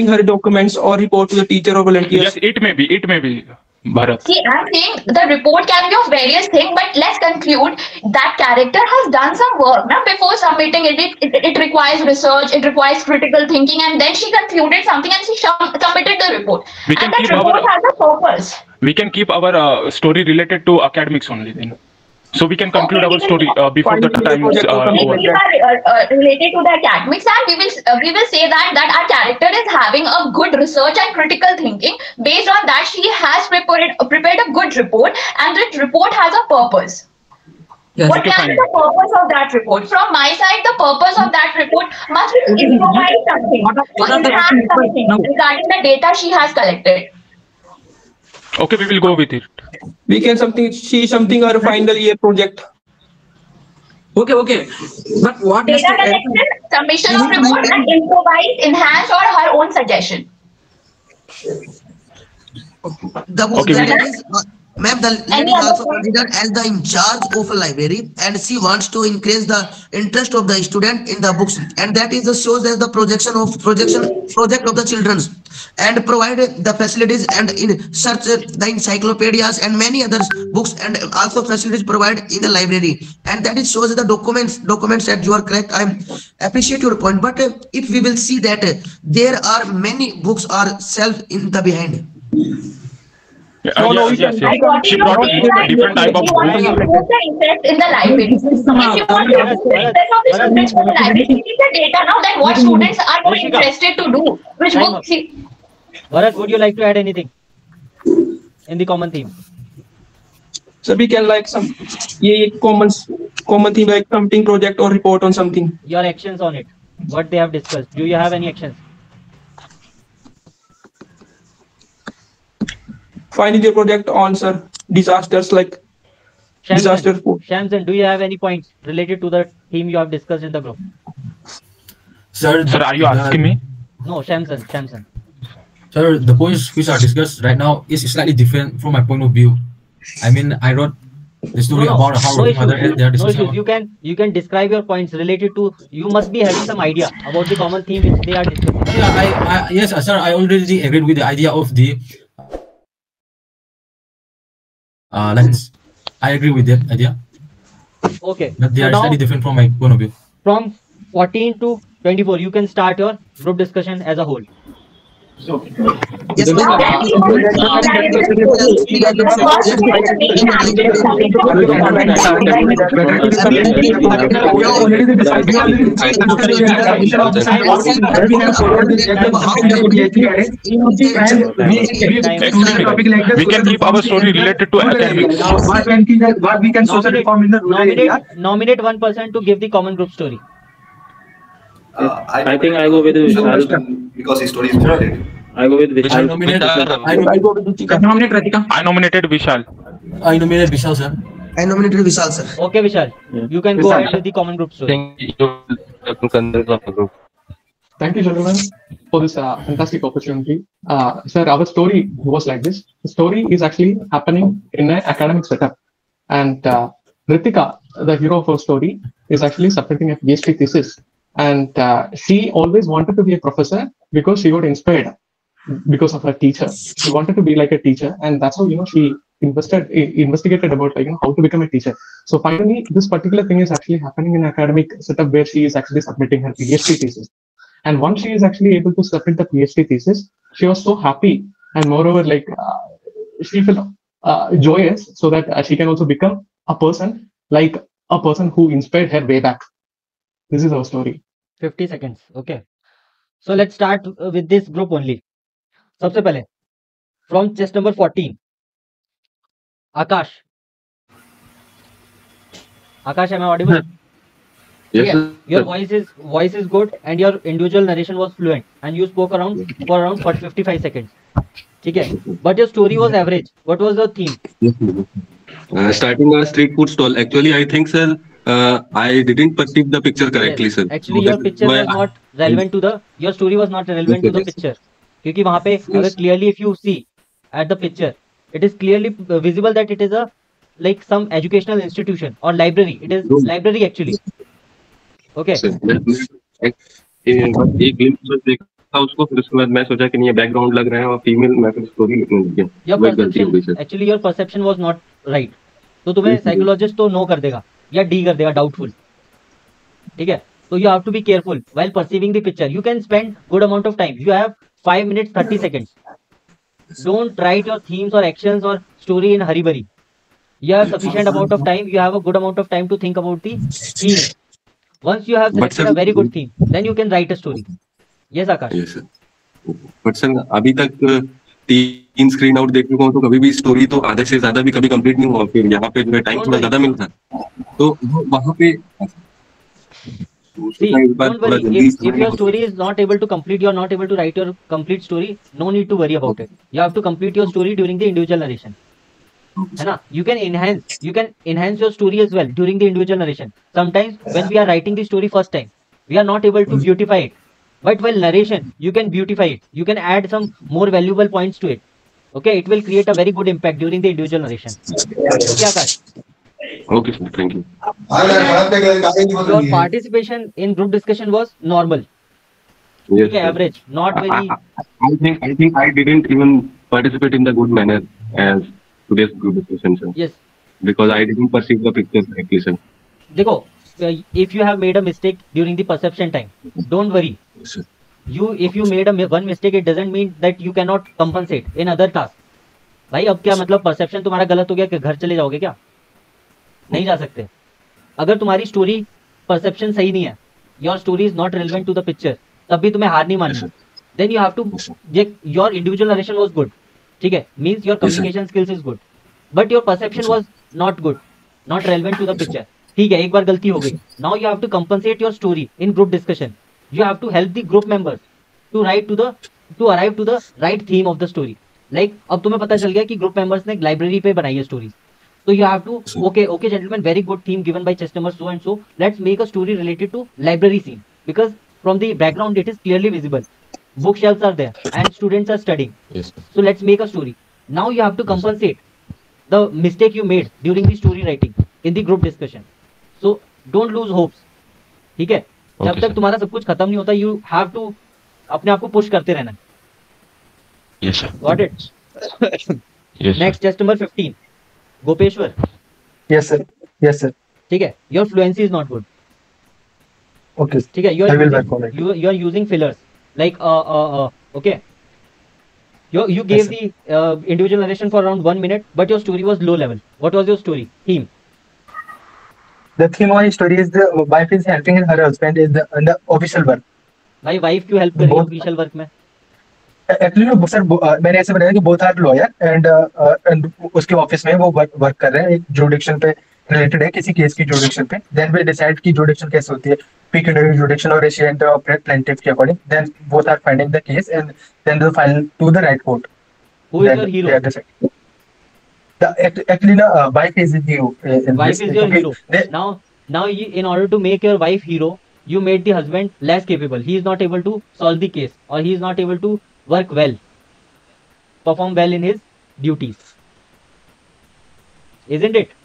her documents or report to the teacher or volunteers. Yes, it may be. Bharat. See, I'm saying the report can be of various things, but let's conclude that character has done some work. Now, before submitting it requires research, it requires critical thinking, and then she concluded something and she submitted the report. And that report has a purpose. We can keep our story related to academics only then. So we can conclude our story before the time is over. We are related to the academics, and we will say that our character is having a good research and critical thinking. Based on that, she has prepared a good report, and that report has a purpose. Yes. What can be the purpose of that report? From my side, the purpose of that report must be to provide something, to enhance something regarding the data she has collected. Okay, we will go with it. We can something our final year project. Okay. But what data collection, submission of report, and improvise, enhance, or her own suggestion. Ma'am, the lady is also considered as the in charge of a library, and she wants to increase the interest of the student in the books, and that is shows as the project of the children's, and provide the facilities and in search the encyclopedias and many other books, and also facilities provided in the library, and that is shows the documents that you are correct. I appreciate your point, but if we will see that there are many books are shelved in the behind. Yes. She brought a different type of books. In the library. If you want to interest of the students in the library, you need the data now that what students are more interested to do. Which books? Bharat, would you like to add anything in the common theme? So we can like some common theme like something project or report on something. Your actions on it. What they have discussed. Do you have any actions? Finding your project on disasters like disaster. Shamson, do you have any points related to the theme you have discussed in the group? Sir, are you asking me? No, Shamson. Sir, the points which are discussed right now is slightly different from my point of view. I mean, I wrote the story about how they are discussing. You can describe your points related to. You must be having some idea about the common theme which they are discussing. Yeah, yes, sir. I already agreed with the idea of the I agree with that idea. Okay. But they So are now slightly different from my point of view. from 14 to 24, you can start your group discussion as a whole. Yes, We can keep our story related to academics. What we can social reform in the rural area. Nominate one person to give the common group story. I think I go with Vishal because his story is related. I go with Vishal. I nominated Vishal. I nominated Vishal, sir. I nominated Vishal, sir. Okay, Vishal. You can go ahead with the common group story. Thank you, gentlemen, for this fantastic opportunity. Sir, our story was like this. The story is actually happening in an academic setup. And Ritika, the hero of our story, is actually submitting a PhD thesis. And she always wanted to be a professor because she got inspired because of her teacher. She wanted to be like a teacher. And that's how, she investigated about how to become a teacher. So finally, this particular thing is actually happening in an academic setup where she is actually submitting her PhD thesis. And once she is actually able to submit the PhD thesis, she was so happy, and moreover, she felt joyous, so that she can also become a person who inspired her way back. This is our story. 50 seconds. Okay. So let's start with this group only. सबसे पहले from chest number 14. Akash. Akash, am I audible? Yes, Yeah. Your voice is good and your individual narration was fluent and you spoke for around 55 seconds. Okay. But your story was average. What was the theme? Starting a street food stall. Actually, I think, sir, I didn't perceive the picture correctly, sir. Actually, your picture was not relevant to the. Your story was not relevant to the picture. क्योंकि वहाँ पे अगर clearly if you see at the picture, it is clearly visible that it is a like some educational institution or library. It is library actually. Okay. एक glimpse देखा उसको, फिर उसके बाद मैं सोचा कि नहीं ये बैकग्राउंड लग रहा है और फीमेल मैं फिर स्टोरी लिखने लग गया। Your perception, actually your perception was not right. तो तुम्हें साइकोलॉजिस्ट तो नो कर देगा या डी कर देगा डाउटफुल, ठीक है। So you have to be careful while perceiving the picture. You can spend good amount of time. You have 5 minutes 30 seconds. Don't write your themes or actions or story in hurry burry. You have sufficient amount of time. You have a good amount of time to think about the theme. Once you have selected a very good theme, then you can write a story. Yes, Akash. Yes, sir. But sir, अभी तक 3 screen out देख चुका हूँ, तो कभी भी story तो आधे से ज्यादा भी कभी कंप्लीट नहीं हुआ। फिर यहाँ पे जो है टाइम थोड़ा ज्यादा मिलता है, तो वहाँ पे See, don't worry. If your story is not able to complete, you are not able to write your complete story. No need to worry about it. You have to complete your story during the individual narration. है ना? You can enhance your story as well during the individual narration. Sometimes when we are writing the story first time, we are not able to beautify it. But while narration, you can beautify it. You can add some more valuable points to it. Okay, it will create a very good impact during the individual narration. Okay, Akash. Okay, sir. Thank you. Your participation in group discussion was normal. Yes, okay, average, not very. I think I didn't even participate in the good manner as today's group discussion, sir. Yes. Because I didn't perceive the picture correctly, sir. देखो, if you have made a mistake during the perception time, don't worry. Yes, sir. If you made one mistake, it doesn't mean that you cannot compensate in other tasks. भाई अब क्या मतलब perception तुम्हारा गलत हो गया कि घर चले जाओगे क्या? नहीं जा सकते। अगर तुम्हारी स्टोरी परसेप्शन सही नहीं है, your story is not relevant to the picture, तब भी तुम्हें हार नहीं मानना। Then you have to, your individual narration was good, ठीक है, means your communication skills is good, but your perception was not good, not relevant to the picture. ठीक है, एक बार गलती हो गई, now you have to compensate your story in group discussion. You have to help the group members to arrive to the right theme of the story. Like अब तुम्हें पता चल गया कि ग्रुप मेंबर्स ने लाइब्रेरी पे बनाई है story, so you have to, okay gentlemen, very good theme given by chess number so and so, let's make a story related to library scene, because from the background it is clearly visible, bookshelves are there and students are studying. Yes, so let's make a story. Now you have to compensate the mistake you made during the story writing in the group discussion, so don't lose hopes, ठीक है। जब तक तुम्हारा सब कुछ खत्म नहीं होता, you have to अपने आप को पुश करते रहना। Yes, sir. Got it? Yes, next, chess number 15, Gopeshwar. Yes, sir. Yes, sir. ठीक है, your fluency is not good. Okay. ठीक है, I will work on it. you are using fillers like okay. You gave the individual narration for around 1 minute, but your story was low level. What was your story theme? The theme of my story is the wife is helping her husband in the official work. भाई wife क्यों help करेगी official work में? Actually no, sir मैंने ऐसे बताया कि both are lawyer and उसके office में वो वर्क कर रहे हैं एक जुडिक्शन पे रिलेटेड है किसी केस की जुडिक्शन पे. देन वी डिसाइड की जुडिक्शन कैसे होती है, pecuniary jurisdiction or resident or plaintiff के according. Then both are finding the case and then they file to the right court. Who is your hero? Actually, wife is the hero. Wife is your hero. Now in order to make your wife hero, you made the husband less capable. He is not able to solve the case, or he is not able to work well, perform well in his duties. Isn't it?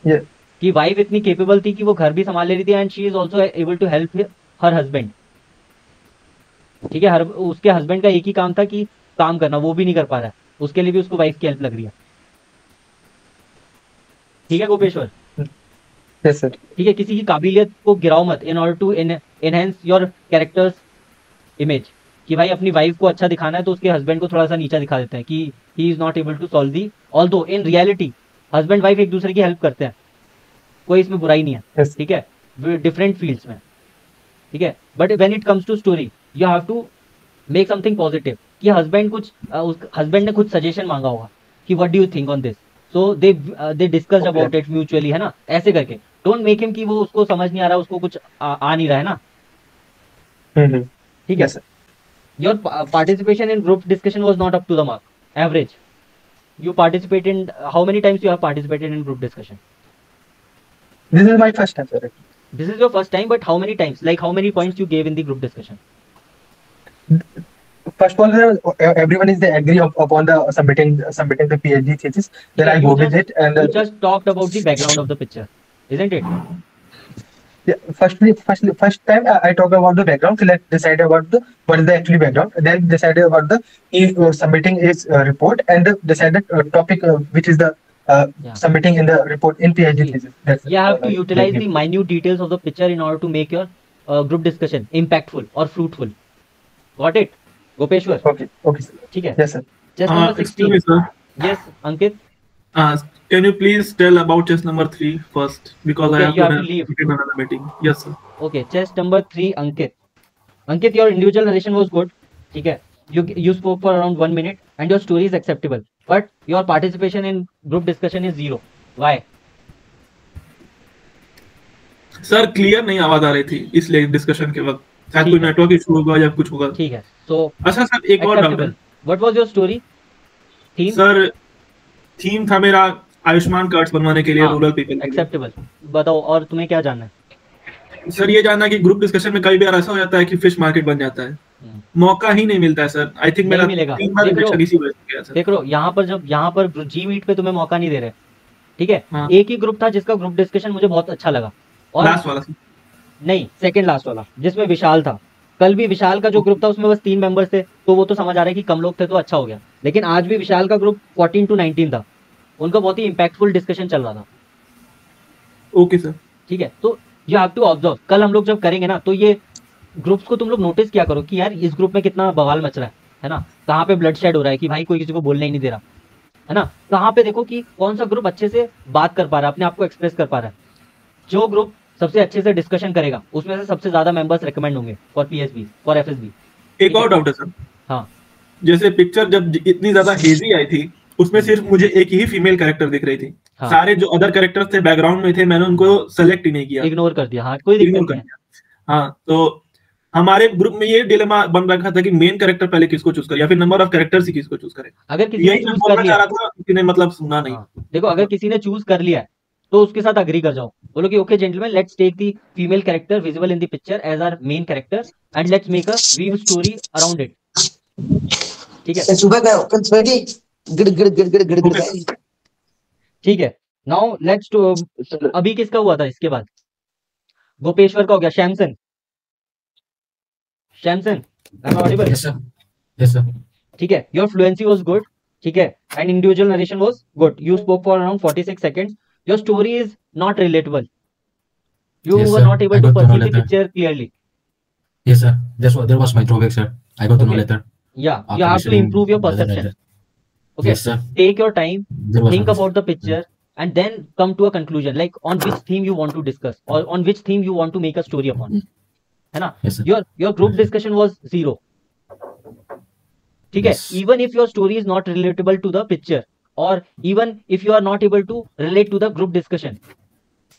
Yeah. कि wife इतनी capable थी कि वो घर भी संभाल ले रही थी and she is also able to help her husband. ठीक है, उसके हस्बैंड का एक ही काम था कि काम करना, वो भी नहीं कर पा रहा है, उसके लिए भी उसको वाइफ की हेल्प लग रही है. ठीक है गोपेश्वर? Yes sir. ठीक है, किसी की काबिलियत को गिराओ मत in order to enhance your characters image. कि भाई अपनी वाइफ को अच्छा दिखाना है तो उसके हस्बैंड को थोड़ा सा नीचा दिखा देते हैं कि he is not able to solve the, although in reality husband wife एक दूसरे की हेल्प करते हैं, कोई इसमें बुराई नहीं है. ठीक है, डिफरेंट फील्ड्स में. ठीक है, but when it comes to story you have to make something positive. कि हस्बैंड हस्बैंड ने कुछ सजेशन मांगा होगा कि what do you think on this, so they discuss about it mutually, है ना, ऐसे करके. डोंट मेक हिम कि वो उसको समझ नहीं आ रहा, उसको कुछ आ नहीं रहा है ना. ठीक है. Your participation in group discussion was not up to the mark, average. You participate in how many times you have participated in group discussion? This is my first time, sir. This is your first time, but how many times? Like how many points you gave in the group discussion? First of all, everyone is agree upon the submitting the PhD thesis. Then I go with it, and you just talked about the background of the picture, isn't it? Yeah, first time I talk about the background. So let's decide about what is the actually background. Then decide about the submitting his report and decide the topic which is the submitting in the report in PhD thesis. You have to utilize the minute details of the picture in order to make your group discussion impactful or fruitful. Got it, Gopeshwar? Okay. ठीक है. Yes sir. Chess number 16. Excuse me, sir. Yes, Ankit. Can you please tell about chess number 3 first, because Okay, I have to leave another meeting. Yes sir. Okay, chess number 3, Ankit. Ankit, your individual narration was good. ठीक है. You spoke for around 1 minute and your story is acceptable, but your participation in group discussion is 0. Why? Sir clear नहीं आवाज आ रही थी इसलिए discussion के वक्त शायद कोई नेटवर्क इशू होगा या कुछ होगा. ठीक है. So अच्छा सर एक और डाउट है. What was your story? Theme? Sir theme था मेरा आयुष्मान कार्ड्स बनवाने के लिए रूरल पीपल. एक्सेप्टेबल. बताओ और तुम्हें क्या जानना है? सर ये जानना कि ग्रुप डिस्कशन में कई बार ऐसा हो जाता है कि फिश मार्केट बन जाता है, मौका ही नहीं मिलता है सर. आई थिंक मेरा 3 बार रिजेक्शन इसी वजह से गया सर. देख लो यहाँ पर जी मीट पे तुम्हें मौका नहीं दे रहे. ठीक है. एक ही ग्रुप था जिसका ग्रुप डिस्कशन मुझे बहुत अच्छा लगा, और लास्ट वाला नहीं, सेकंड लास्ट वाला जिसमें विशाल था. कल भी विशाल का जो ग्रुप था उसमें बस 3 मेंबर्स थे, तो वो तो समझ आ रहा है कि कम लोग थे तो अच्छा हो गया. लेकिन आज भी विशाल का ग्रुप 14 to 19 था, उनका बहुत ही इम्पैक्टफुल डिस्कशन चल रहा था. Okay sir. ठीक है. तो यू हैव टू ऑब्जर्व. कल हम लोग जब करेंगे ना तो ये ग्रुप्स को तुम लोग नोटिस किया करो कि यार इस ग्रुप में कितना बवाल मच रहा है ना, कहाँ पे ब्लड शेड हो रहा है कि भाई कोई किसी को बोलने ही नहीं दे रहा है ना, कहाँ पे देखो कि कौन सा ग्रुप अच्छे से बात कर पा रहा है, अपने आप को एक्सप्रेस कर पा रहा है. जो ग्रुप सबसे अच्छे से डिस्कशन करेगा उसमें से सबसे ज्यादा मेंबर्स रेकमेंड होंगे फॉर पीएसबी फॉर एफएसबी. एक और डाउट है सर. हाँ. जैसे पिक्चर जब इतनी ज्यादा हेजी आई थी उसमें सिर्फ मुझे एक ही फीमेल कैरेक्टर दिख रही थी. हाँ. सारे जो अदर कैरेक्टर्स थे बैकग्राउंड में थे, मैंने उनको सेलेक्ट ही नहीं किया, इग्नोर कर दिया. हाँ, कोई दिक्कत नहीं है. हाँ, तो हमारे ग्रुप में ये डिलेमा बन रखा था कि मेन कैरेक्टर पहले किसको चूज करे या फिर नंबर ऑफ कैरेक्टर्स ही किसको चूज करे. अगर किसी ने चूज कर लिया था किसी ने मतलब सुना नहीं. देखो अगर किसी ने चूज कर लिया है तो उसके साथ अग्री कर जाओ, बोलो कि okay gentleman, let's take the female character visible in the picture as our main character and let's make a weave story around it. ठीक है. ठीक है. नाउ लेट्स टू अभी किसका हुआ था इसके बाद? गोपेश्वर का हो गया. शैमसन. Yes sir. ठीक है. Your fluency was good. ठीक है. And individual narration was good. You spoke for around 46 seconds. your story is not relatable. You Yes, were sir. not able I to got to know perceive the later. picture clearly. Yes, sir. That was my drawback, sir. I got to know later. Yeah, you After have to listening improve your the other perception. writer. Okay, Yes, sir. take your time, That was think my about the picture, and then come to a conclusion, like on which theme you want to discuss or on which theme you want to make a story upon. है ना? Yes, sir. Your group discussion was 0. ठीक है? Yes. Even if your story is not relatable to the picture, or even if you are not able to relate to the group discussion,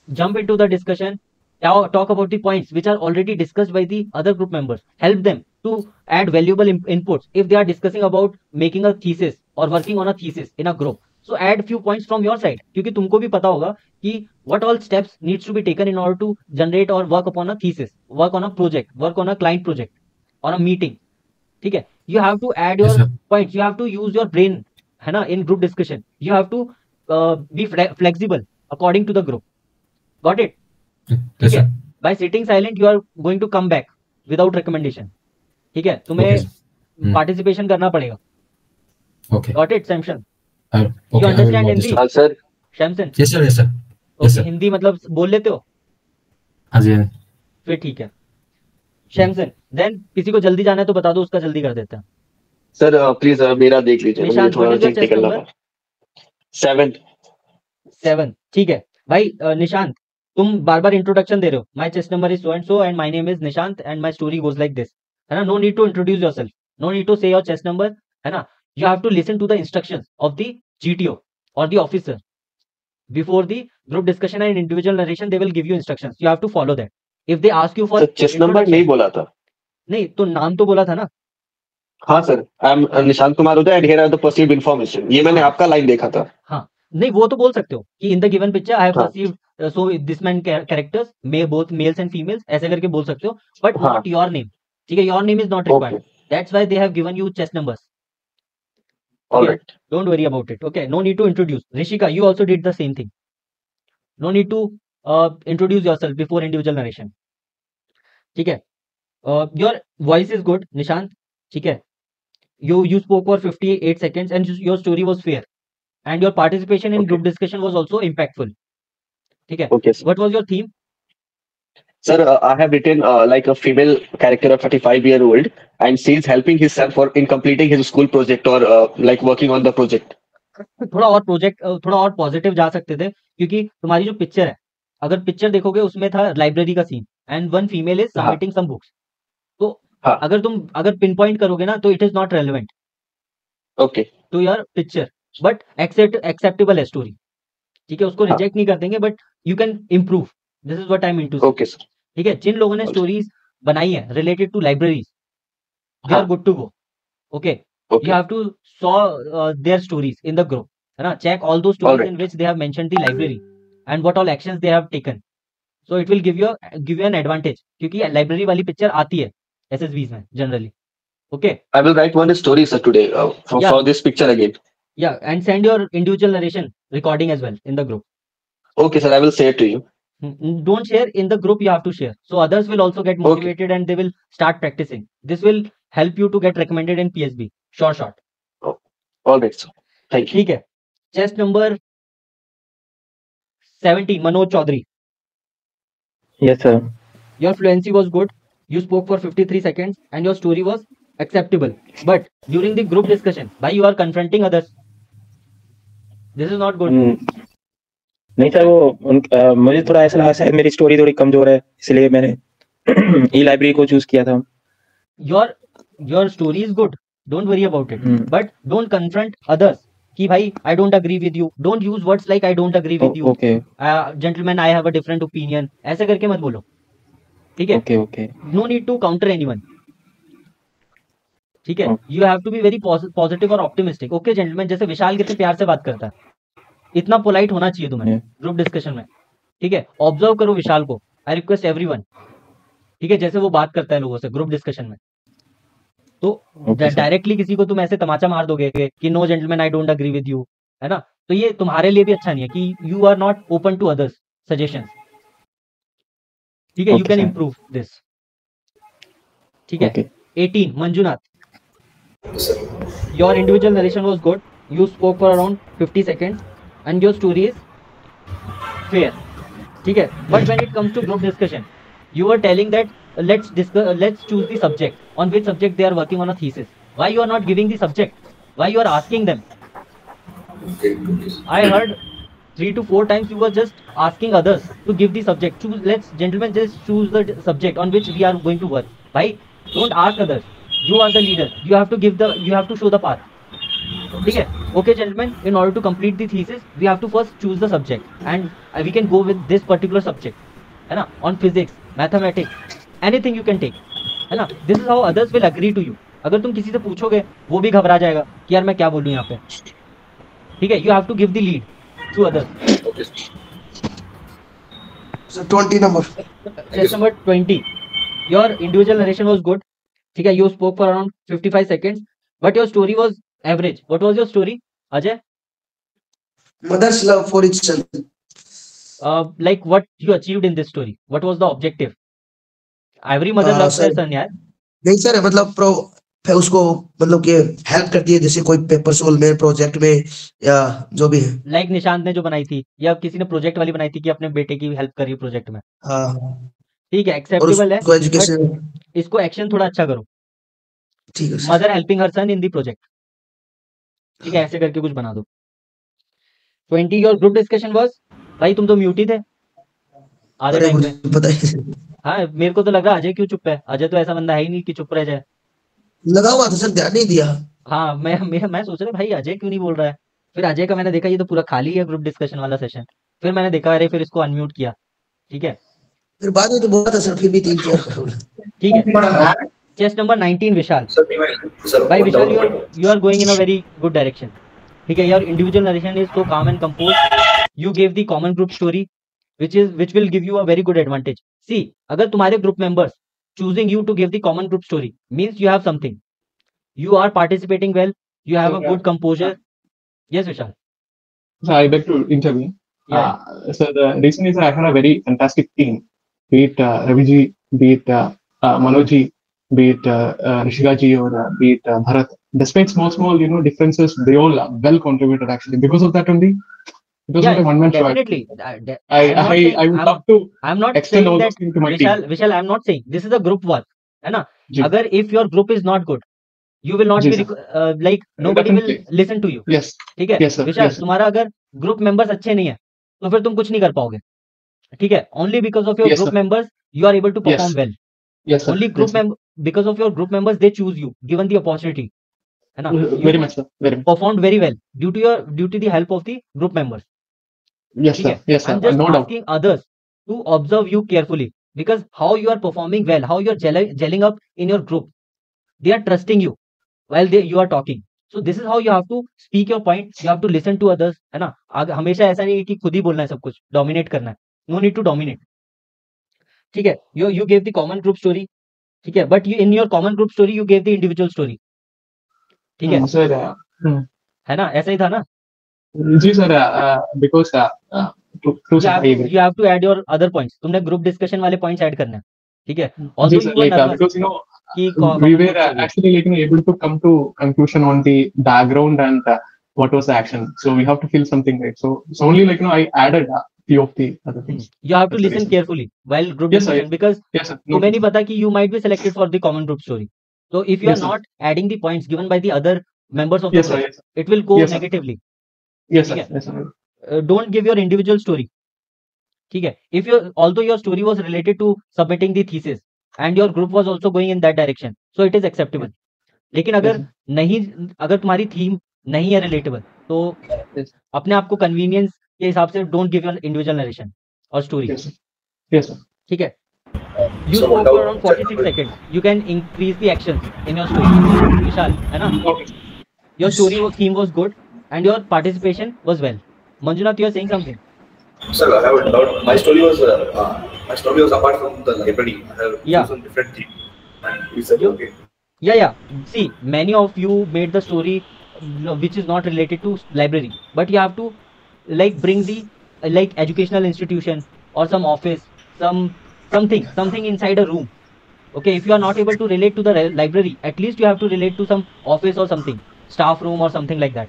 jump into the discussion, talk about the points which are already discussed by the other group members. Help them to add valuable inputs if they are discussing about making a thesis or working on a thesis in a group. So add few points from your side, क्योंकि तुमको भी पता होगा कि what all steps needs to be taken in order to generate or work upon a thesis, work on a project, work on a client project, or a meeting. ठीक है? You have to add your points. You have to use your brain, है ना? In group discussion, you have to be flexible according to the group. Got it? ठीक है? By sitting silent, you are going to come back without recommendation. ठीक है? तुम्हें participation करना पड़ेगा. Okay. Got it, Samson? Okay, You understand Hindi? Sir. Samson? Yes, sir. Yes, sir. Okay, Hindi मतलब बोल लेते हो? हाँ जी। फिर ठीक है. Samson, then किसी को जल्दी जाना है तो बता दो, उसका जल्दी कर देते हैं. सर प्लीज मेरा देख लीजिए, मुझे निशांत, थोड़ा what is your check chest करना number? था। 7. ठीक है भाई. निशांत, तुम बार बार इंट्रोडक्शन दे रहे हो. My chest number is so and my name is Nishant and my story goes like this. है ना? No need to introduce yourself, no need to say your chest number. है ना? You have to listen to the instruction of the GTO और the officer before the group discussion and individual narration. They will give you instructions. You have to follow that. If they ask you for chest number नहीं बोला था. नहीं तो नाम तो बोला था ना. हाँ sir, I am Nishant Kumar Ojha and here are the perceived information. ये मैंने आपका लाइन देखा था. हाँ, नहीं वो तो बोल सकते हो कि in the given picture I have perceived so this man characters may both mails and females, ऐसे करके बोल सकते हो, बट नॉट योर नेम. ठीक है? Your name is not required. That's why they have given you chest numbers. Alright, don't worry about it. Okay, no need to introduce. Rishika, you also did the same thing. No need to introduce yourself before individual narration. ठीक है? Your voice is good, Nishant. ठीक है? You spoke for 58 seconds and your story was fair and your participation in group discussion was also impactful. ठीक है? Okay, What was your theme? Sir, I have written like a female character of 35-year-old and she is helping herself for in completing his school project or like working on the project. थोड़ा और positive जा सकते थे, क्योंकि तुम्हारी जो picture है, अगर पिक्चर देखोगे उसमें था लाइब्रेरी का scene and one female is submitting some books. तो अगर पिन पॉइंट करोगे ना तो it is not relevant okay to your picture, but acceptable है स्टोरी. ठीक है? उसको रिजेक्ट नहीं कर देंगे, but you can improve. This is what I mean to say. Okay sir. ठीक है? जिन लोगों ने स्टोरीज बनाई है related to libraries, they are good to go. Okay, you have to saw their stories in the group. है ना? Check all those stories in which they have mentioned the library and what all actions they have taken. So it will give you an advantage, क्योंकि library वाली picture आती है SSBs में generally. Okay. I will write one story sir today for this picture again. Yeah, and send your individual narration recording as well in the group. Okay sir, I will share to you. Don't share in the group, you have to share. So others will also get motivated and they will start practicing. This will help you to get recommended in PSB. Short. All right sir. Thank you. ठीक है? Chest number 70, Manoj Chaudhary. Yes sir. Your fluency was good. You spoke for 53 seconds and your story was acceptable. But during the group discussion, why you are confronting others? This is not good. नहीं sir, वो मुझे थोड़ा ऐसा लगा शायद मेरी story थोड़ी कमजोर है, इसलिए मैंने ई लाइब्रेरी को चूज किया था. Your story is good. Don't worry about it. But don't confront others. कि भाई I don't agree with you. Don't use words like I don't agree with you. Okay. Gentlemen, I have a different opinion. ऐसे करके मत बोलो. ठीक है? Okay. No need to counter anyone. ठीक है? You have to be very positive और optimistic. Okay gentlemen, जैसे विशाल कितने प्यार से बात करता है, इतना पोलाइट होना चाहिए तुम्हें ग्रुप डिस्कशन में. ठीक है? ऑब्जर्व करो विशाल को. I request everyone. ठीक है? जैसे वो बात करता है लोगों से ग्रुप डिस्कशन में, तो डायरेक्टली किसी को तुम ऐसे तमाचा मार दोगे कि no gentleman I don't agree with you, है ना? तो ये तुम्हारे लिए भी अच्छा नहीं है कि you are not open to others suggestions. ठीक है? You can improve this. ठीक है? 18, Manjunath. Your individual narration was good. You spoke for around 50 seconds and your story is fair. ठीक है. But when it comes to group discussion, you were telling that let's choose the subject. On which subject they are working on a thesis. Why you are not giving the subject? Why you are asking them? I heard 3 to 4 times you were just asking others to give the subject. Let's gentlemen just choose the subject on which we are going to work. Why? Don't ask others. You are the leader. You have to show the path. Okay, okay gentlemen, in order to complete the thesis, we have to first choose the subject and we can go with this particular subject. है ना? On physics, mathematics, anything you can take. है ना? This is how others will agree to you. अगर तुम किसी से पूछोगे, वो भी घबरा जाएगा कि यार मैं क्या बोलूँ यहाँ पे. ठीक है? You have to give the lead to others. Okay. So 20 number. Test number 20. Your individual narration was good. ठीक है? You spoke for around 55 seconds, but your story was average. What was your story, Ajay? Mother's love for its son. Like what you achieved in this story? What was the objective? Every mother loves her son, यार. नहीं sir, मतलब उसको मतलब कि help करती है, जैसे कोई पेपर सोल्व में, प्रोजेक्ट में, या जो भी है. लाइक निशांत ने जो बनाई थी या किसी ने प्रोजेक्ट वाली बनाई थी कि अपने बेटे की हेल्प करिए प्रोजेक्ट में. हाँ ठीक है, एक्सेप्टेबल है. एजुकेशन, इसको एक्शन थोड़ा अच्छा करो. ठीक है. Mother helping her sun in the project. ठीक है, ऐसे करके कुछ बना दो. 20 योर ग्रुप डिस्कशन वाज. भाई तुम तो म्यूट ही थे आधे टाइम में. पता है. हाँ, मेरे को तो लगा अजय क्यों चुप है. अजय तो ऐसा बंदा है ही नहीं कि चुप रह जाए. लगा हुआ था सर, ध्यान नहीं दिया. हाँ, मैं सोच रहा भाई अजय क्यों नहीं बोल रहा है. फिर अजय का मैंने देखा ये तो पूरा खाली है ग्रुप डिस्कशन वाला सेशन. फिर मैंने देखा अरे फिर इसको अनम्यूट किया. ठीक है, फिर बाद में तो बोला था सर, फिर भी 3-4. ठीक है. चेस्ट नंबर 19 विशाल. भाई विशाल you are going in a very good direction. ठीक है, your individual narration is so calm and composed. You gave the common group story which will give you a very good advantage. See, अगर तुम्हारे group members choosing you to give the common group story means you have something. You are participating well. You have a good composure. Yes, Vishal. So I beg to intervene. Yeah. So the reason is I had a very fantastic team. Be it Raviji, be it Manoji, be it Rishikaji, or be it Bharat. Despite small differences, they all well contributed actually. Because of that only, it was not a one-man show. Definitely. I would love to extend all those things to my team. Vishal, I'm not saying this is a group work. है ना? अगर if your group is not good, you will not be like nobody will listen to you. Yes. ठीक है. Yes, sir. विशाल, Yes, तुम्हारा अगर group members अच्छे नहीं है, तो फिर तुम कुछ नहीं कर पाओगे. ठीक है. Only because of your Yes, group sir. members, you are able to perform well. Yes, sir. Only group because of your group members, they choose you, given the opportunity. है ना? Very much, sir. Very much. Performed very well due to the help of the group members. Yes, sir. Yes, sir. I'm just No doubt. asking others to observe you carefully because how you are performing well, how you are gelling up in your group. They are trusting you while you are talking. So this is how you have to speak your point. You have to listen to others. है ना? हमेशा ऐसा नहीं है कि खुद ही बोलना है सब कुछ, dominate करना है. No need to dominate. ठीक है. You gave the common group story. ठीक है. But in your common group story, you gave the individual story. ठीक है. Sir, है ना? ऐसा ही था ना? जी sir, because you have to add your other points. तुमने group discussion वाले points add करने हैं. ठीक है. Also sir, because we were actually able to come to conclusion on the background and what was the action. So we have to feel something, right? So only I added a few of the other things. You have to listen carefully while group discussion because तुम्हें नहीं पता कि you might be selected for the common group story. So if you are not adding the points given by the other members of the group, it will go negatively. Yes, sir. Yes, sir. Don't give your individual story. ठीक है. Although your story was related to submitting the thesis and your group was also going in that direction, so it is acceptable. लेकिन अगर तुम्हारी theme नहीं है relatable, तो अपने आप को convenience के हिसाब से don't give your individual narration or story. Yes, sir. ठीक है. You spoke for around 46 seconds. You can increase the actions in your story. Vishal, है ना? Your story theme was good and your participation was well. Manjunath, you are saying something. Sir, I have a doubt. My story was apart from the library. I have chosen different theme. And you said okay. Yeah. See, many of you made the story which is not related to library, but you have to bring the educational institution or some office, something inside a room. Okay, if you are not able to relate to the library, at least you have to relate to some office or something, staff room or something like that.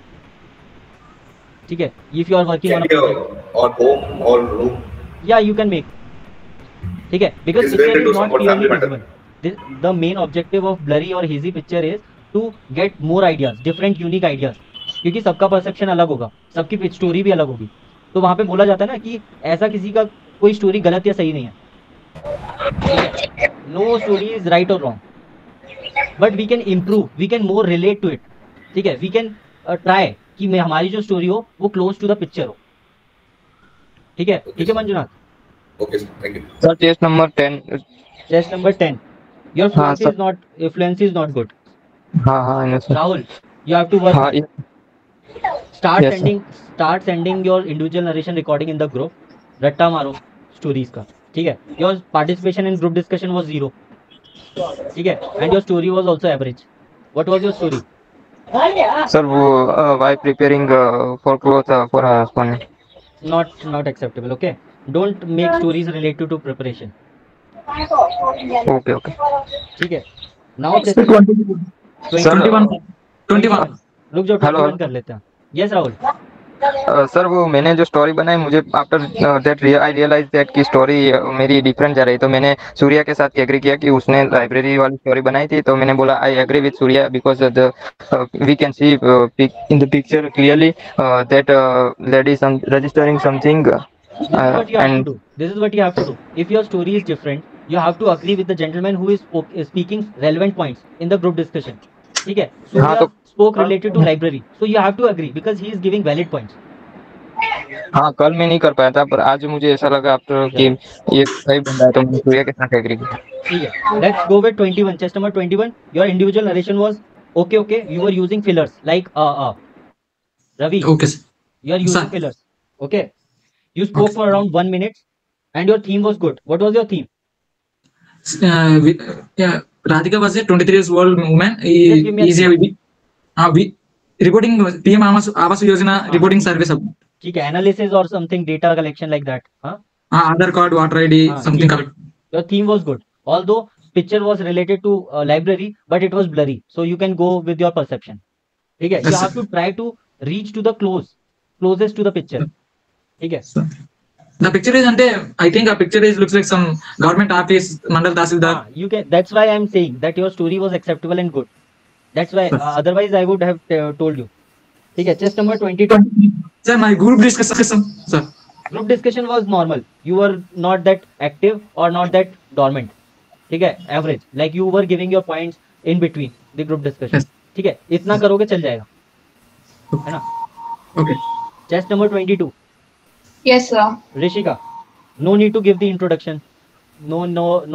ठीक है, if you are working on a project or home or room. Yeah, you can make. ठीक है, because It is picture related is to not somewhat clearly family matter. visible. The main objective of blurry or hazy picture is to get more ideas, different unique ideas. क्योंकि सबका perception अलग होगा, सबकी story भी अलग होगी, तो वहां पे बोला जाता है ना कि ऐसा किसी का कोई स्टोरी गलत या सही नहीं है. ठीक है, no story is right or wrong, but we can improve, we can more relate to it. ठीक है, वी कैन ट्राई कि हमारी जो स्टोरी हो वो क्लोज टू द पिक्चर हो. ठीक है, ठीक है Manjunath. Okay, thank you. Sir, chest number 10. Chest number 10. Your fluency is not good. Yes, sir. Rahul, you have to work. Yeah. Start sending your individual narration recording in the group. रट्टा मारो stories का. ठीक है. Your participation in group discussion was 0. ठीक है. And your story was also average. What was your story? Sir, why preparing for clothes for her husband? Not acceptable. Okay. Don't make stories related to preparation. Okay. ठीक है. Now 21. रुक जाओ, 21 कर लेते हैं. Yes Rahul. Sir वो मैंने जो स्टोरी बनाई, मुझे after that I realize that की स्टोरी मेरी डिफरेंट जा रही, तो मैंने सूर्या के साथ एग्री किया कि उसने लाइब्रेरी वाली स्टोरी बनाई थी, तो मैंने बोला I agree with Surya because the we can see in the picture clearly that lady some registering something. This is what you have to do. If your story is different, you have to agree with the gentleman who is speaking relevant points in the group discussion. ठीक है. Surya spoke related to library, so you have to agree because he is giving valid points. हाँ, कल मैं नहीं कर पाया था, पर आज मुझे ऐसा लगा आफ्टर कि ये सही बंदा है, तो मैंने सूर्या के साथ एग्री किया. ठीक है. Let's go with 21. Chest number 21. Your individual narration was okay. You were using fillers like Ravi. Okay. You are using fillers. Okay. You spoke for around 1 minute, and your theme was good. What was your theme? Radhika was a 23 years old woman. Reporting PM Awas Yojana reporting service. ठीक है, analysis or something, data collection like that. Aadhaar card, water ID, something. Your theme was good. Although picture was related to library, but it was blurry. So you can go with your perception. ठीक है, you have to try to reach to the closest to the picture. ठीक है. The picture is I think a picture looks like some government office, Mandal Tahsildar. You can. That's why I'm saying that your story was acceptable and good. That's why. Otherwise, I would have told you. ठीक है. Chest number 22. Sir, my group discussion. Sir. Group discussion was normal. You were not that active or not that dormant. ठीक है. Average. Like you were giving your points in between the group discussion. ठीक है. इतना करोगे चल जाएगा. है ना? Okay. Chest number 22. Yes, sir. Rishika, no need to give the introduction. No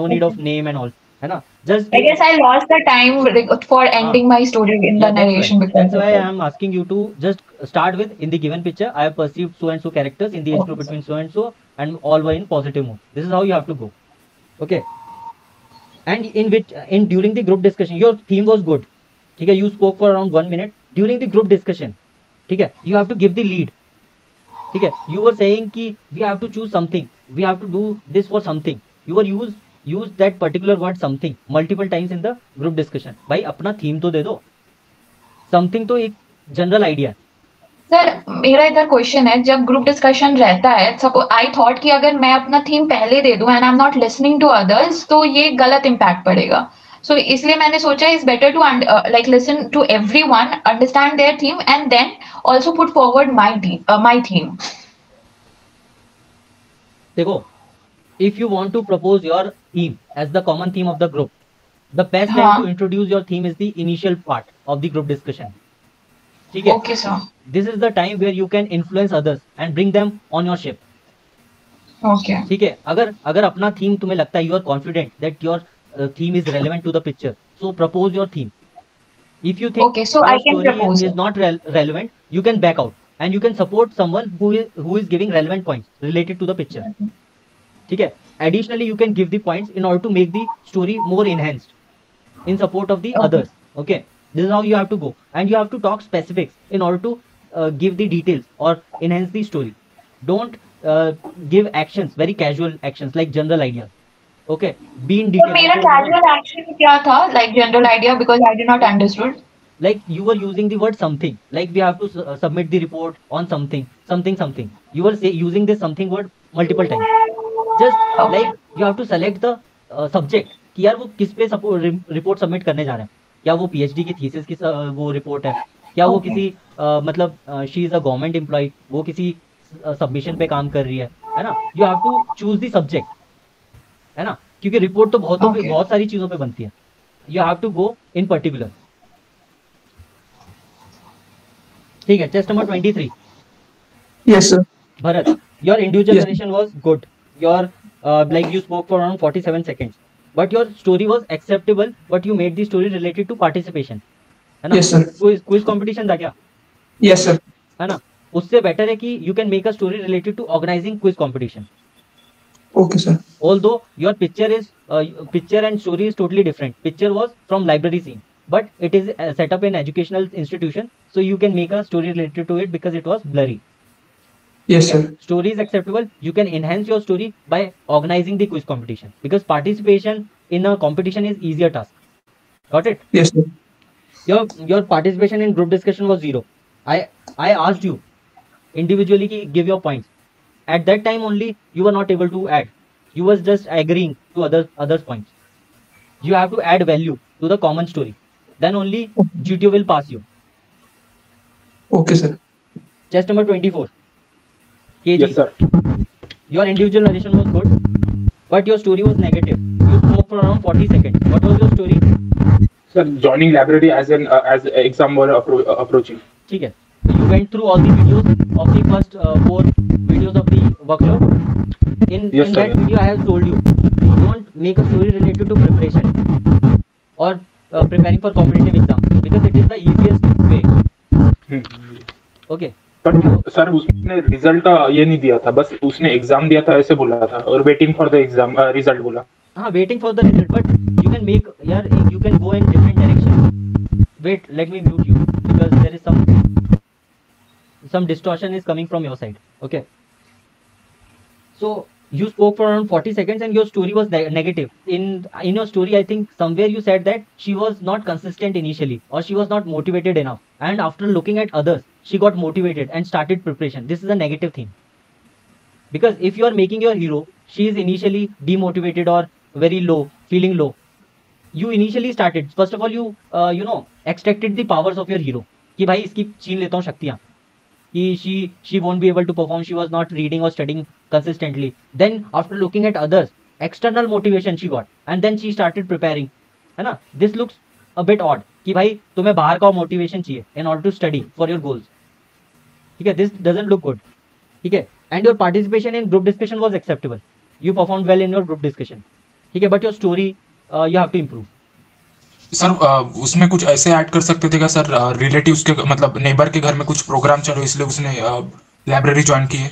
need of name and all. है ना? Just. I guess I lost the time for ending my story in the narration. That's why I am asking you to just start with, in the given picture, I have perceived so and so characters in the age group between so and so, and all were in positive mood. This is how you have to go. Okay. And during the group discussion, your theme was good. ठीक है, you spoke for around 1 minute during the group discussion. ठीक है, you have to give the lead. ठीक है, you were saying कि we have to choose something, we have to do this for something. You were use that particular word something multiple times in the group discussion. भाई अपना theme तो दे दो. Something तो एक general idea. Sir मेरा इधर question है, जब ग्रुप डिस्कशन रहता है, सपोज आई थॉट कि अगर मैं अपना थीम पहले दे दूं and I am not listening to others, तो ये गलत इम्पैक्ट पड़ेगा. सो इसलिए मैंने सोचा is better to like listen to everyone, understand their theme and then also put forward my theme. देखो, if you want to propose your theme as the common theme of the group, the best time to introduce your theme is the initial part of the group discussion. ठीक है? Okay, sir. This is the time where you can influence others and bring them on your ship. Okay. ठीक है, अगर अपना theme तुम्हें लगता है, you are confident that your theme is relevant to the picture, so propose your theme. If you think I can propose is not relevant, you can back out and you can support someone who is giving relevant points related to the picture. ठीक है? Additionally, you can give the points in order to make the story more enhanced in support of the others. Okay, this is how you have to go, and you have to talk specifics in order to give the details or enhance the story. Don't give actions, very casual actions like general ideas. Okay, be in detail. मेरा casual action क्या था, like general idea, because I did not understood. like you were using the word something, like we have to submit the report on something, something. You were using this something word multiple times. Just like you have to select the subject कि यार वो किस पे report submit करने जा रहे हैं. क्या वो पीएचडी की थीसिस की वो रिपोर्ट है, क्या वो किसी मतलब she is a government employee, वो किसी सबमिशन पे काम कर रही है ना. You have to choose the subject, है ना, क्योंकि रिपोर्ट तो बहुत सारी चीजों पे बनती है. You have to go in particular. ठीक है, test number 23. Yes, sir. Bharat, your individual Yes. narration was good. Your like you spoke for around 47 seconds, but your story was acceptable. But you made the story related to participation, है ना. Yes, sir. Quiz competition था क्या? Yes, sir. है ना. उससे better है कि you can make a story related to organizing quiz competition. Okay, sir. Although your picture and story is totally different. Picture was from library scene, but it is set up in educational institution, so you can make a story related to it because it was blurry. Yes, sir. Story is acceptable. You can enhance your story by organizing the quiz competition, because participation in a competition is easier task. Got it? Yes, sir. Your participation in group discussion was 0. I asked you individually ki give your points. At that time only you were not able to add. You was just agreeing to others points. You have to add value to the common story. Then only GTO will pass you. Okay, sir. Test number 24. KG. Yes, sir. Your individual narration was good, but your story was negative. You spoke for around 40 seconds. What was your story? Sir, joining library as exam were approaching. ठीक है. You went through all the videos of the first 4 videos of the workshop. In that video, I have told you, don't make a story related to preparation or preparing for competitive exam, because it is the easiest way. Okay. पर sir उसने result ये नहीं दिया था, बस उसने exam दिया था ऐसे बोला था, और waiting for the exam result बोला. हाँ, waiting for the result, but you can make यार, you can go in different direction. Wait, let me mute you because there is some distortion is coming from your side. Okay, so you spoke for around 40 seconds and your story was negative. In your story, I think somewhere you said that she was not consistent initially, or she was not motivated enough, and after looking at others she got motivated and started preparation. This is a negative thing, because if you are making your hero, she is initially demotivated or very low, feeling low. You initially started, first of all you extracted the powers of your hero कि भाई इसकी छीन लेता हूँ शक्तियाँ, कि she won't be able to perform, she was not reading or studying consistently. Then after looking at others, external motivation she got, and then she started preparing, है ना. This looks a bit odd कि भाई तुम्हें बाहर का motivation चाहिए in order to study for your goals. ठीक है, this doesn't look good. ठीक है, and your participation in group discussion was acceptable. You performed well in your group discussion. ठीक है, but your story you have to improve. Sir उसमें कुछ ऐसे add कर सकते थे क्या सर, रिलेटिव्स के मतलब नेबर के घर में कुछ प्रोग्राम चलो इसलिए उसने लाइब्रेरी ज्वाइन की है?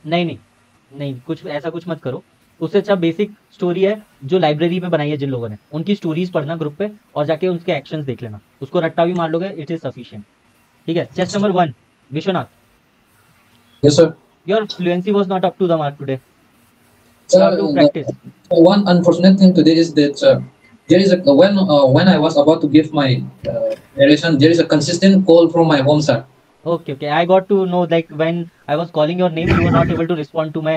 नहीं, कुछ ऐसा कुछ मत करो. उससे अच्छा बेसिक स्टोरी है जो लाइब्रेरी में बनाई है जिन लोगों ने, उनकी स्टोरीज पढ़ना ग्रुप पे और जाके उनके एक्शंस देख लेना. उसको रट्टा भी मार लोगे, इट इज सफिशिएंट. ठीक है, test number 1, Vishwanath. Yes, sir. Your fluency was not up to the mark today. You have to practice. One unfortunate thing today is that there is when I was about to give my narration, there is a consistent call from my home, sir. Okay. I got to know, like when I was calling your name, you were not able to respond to my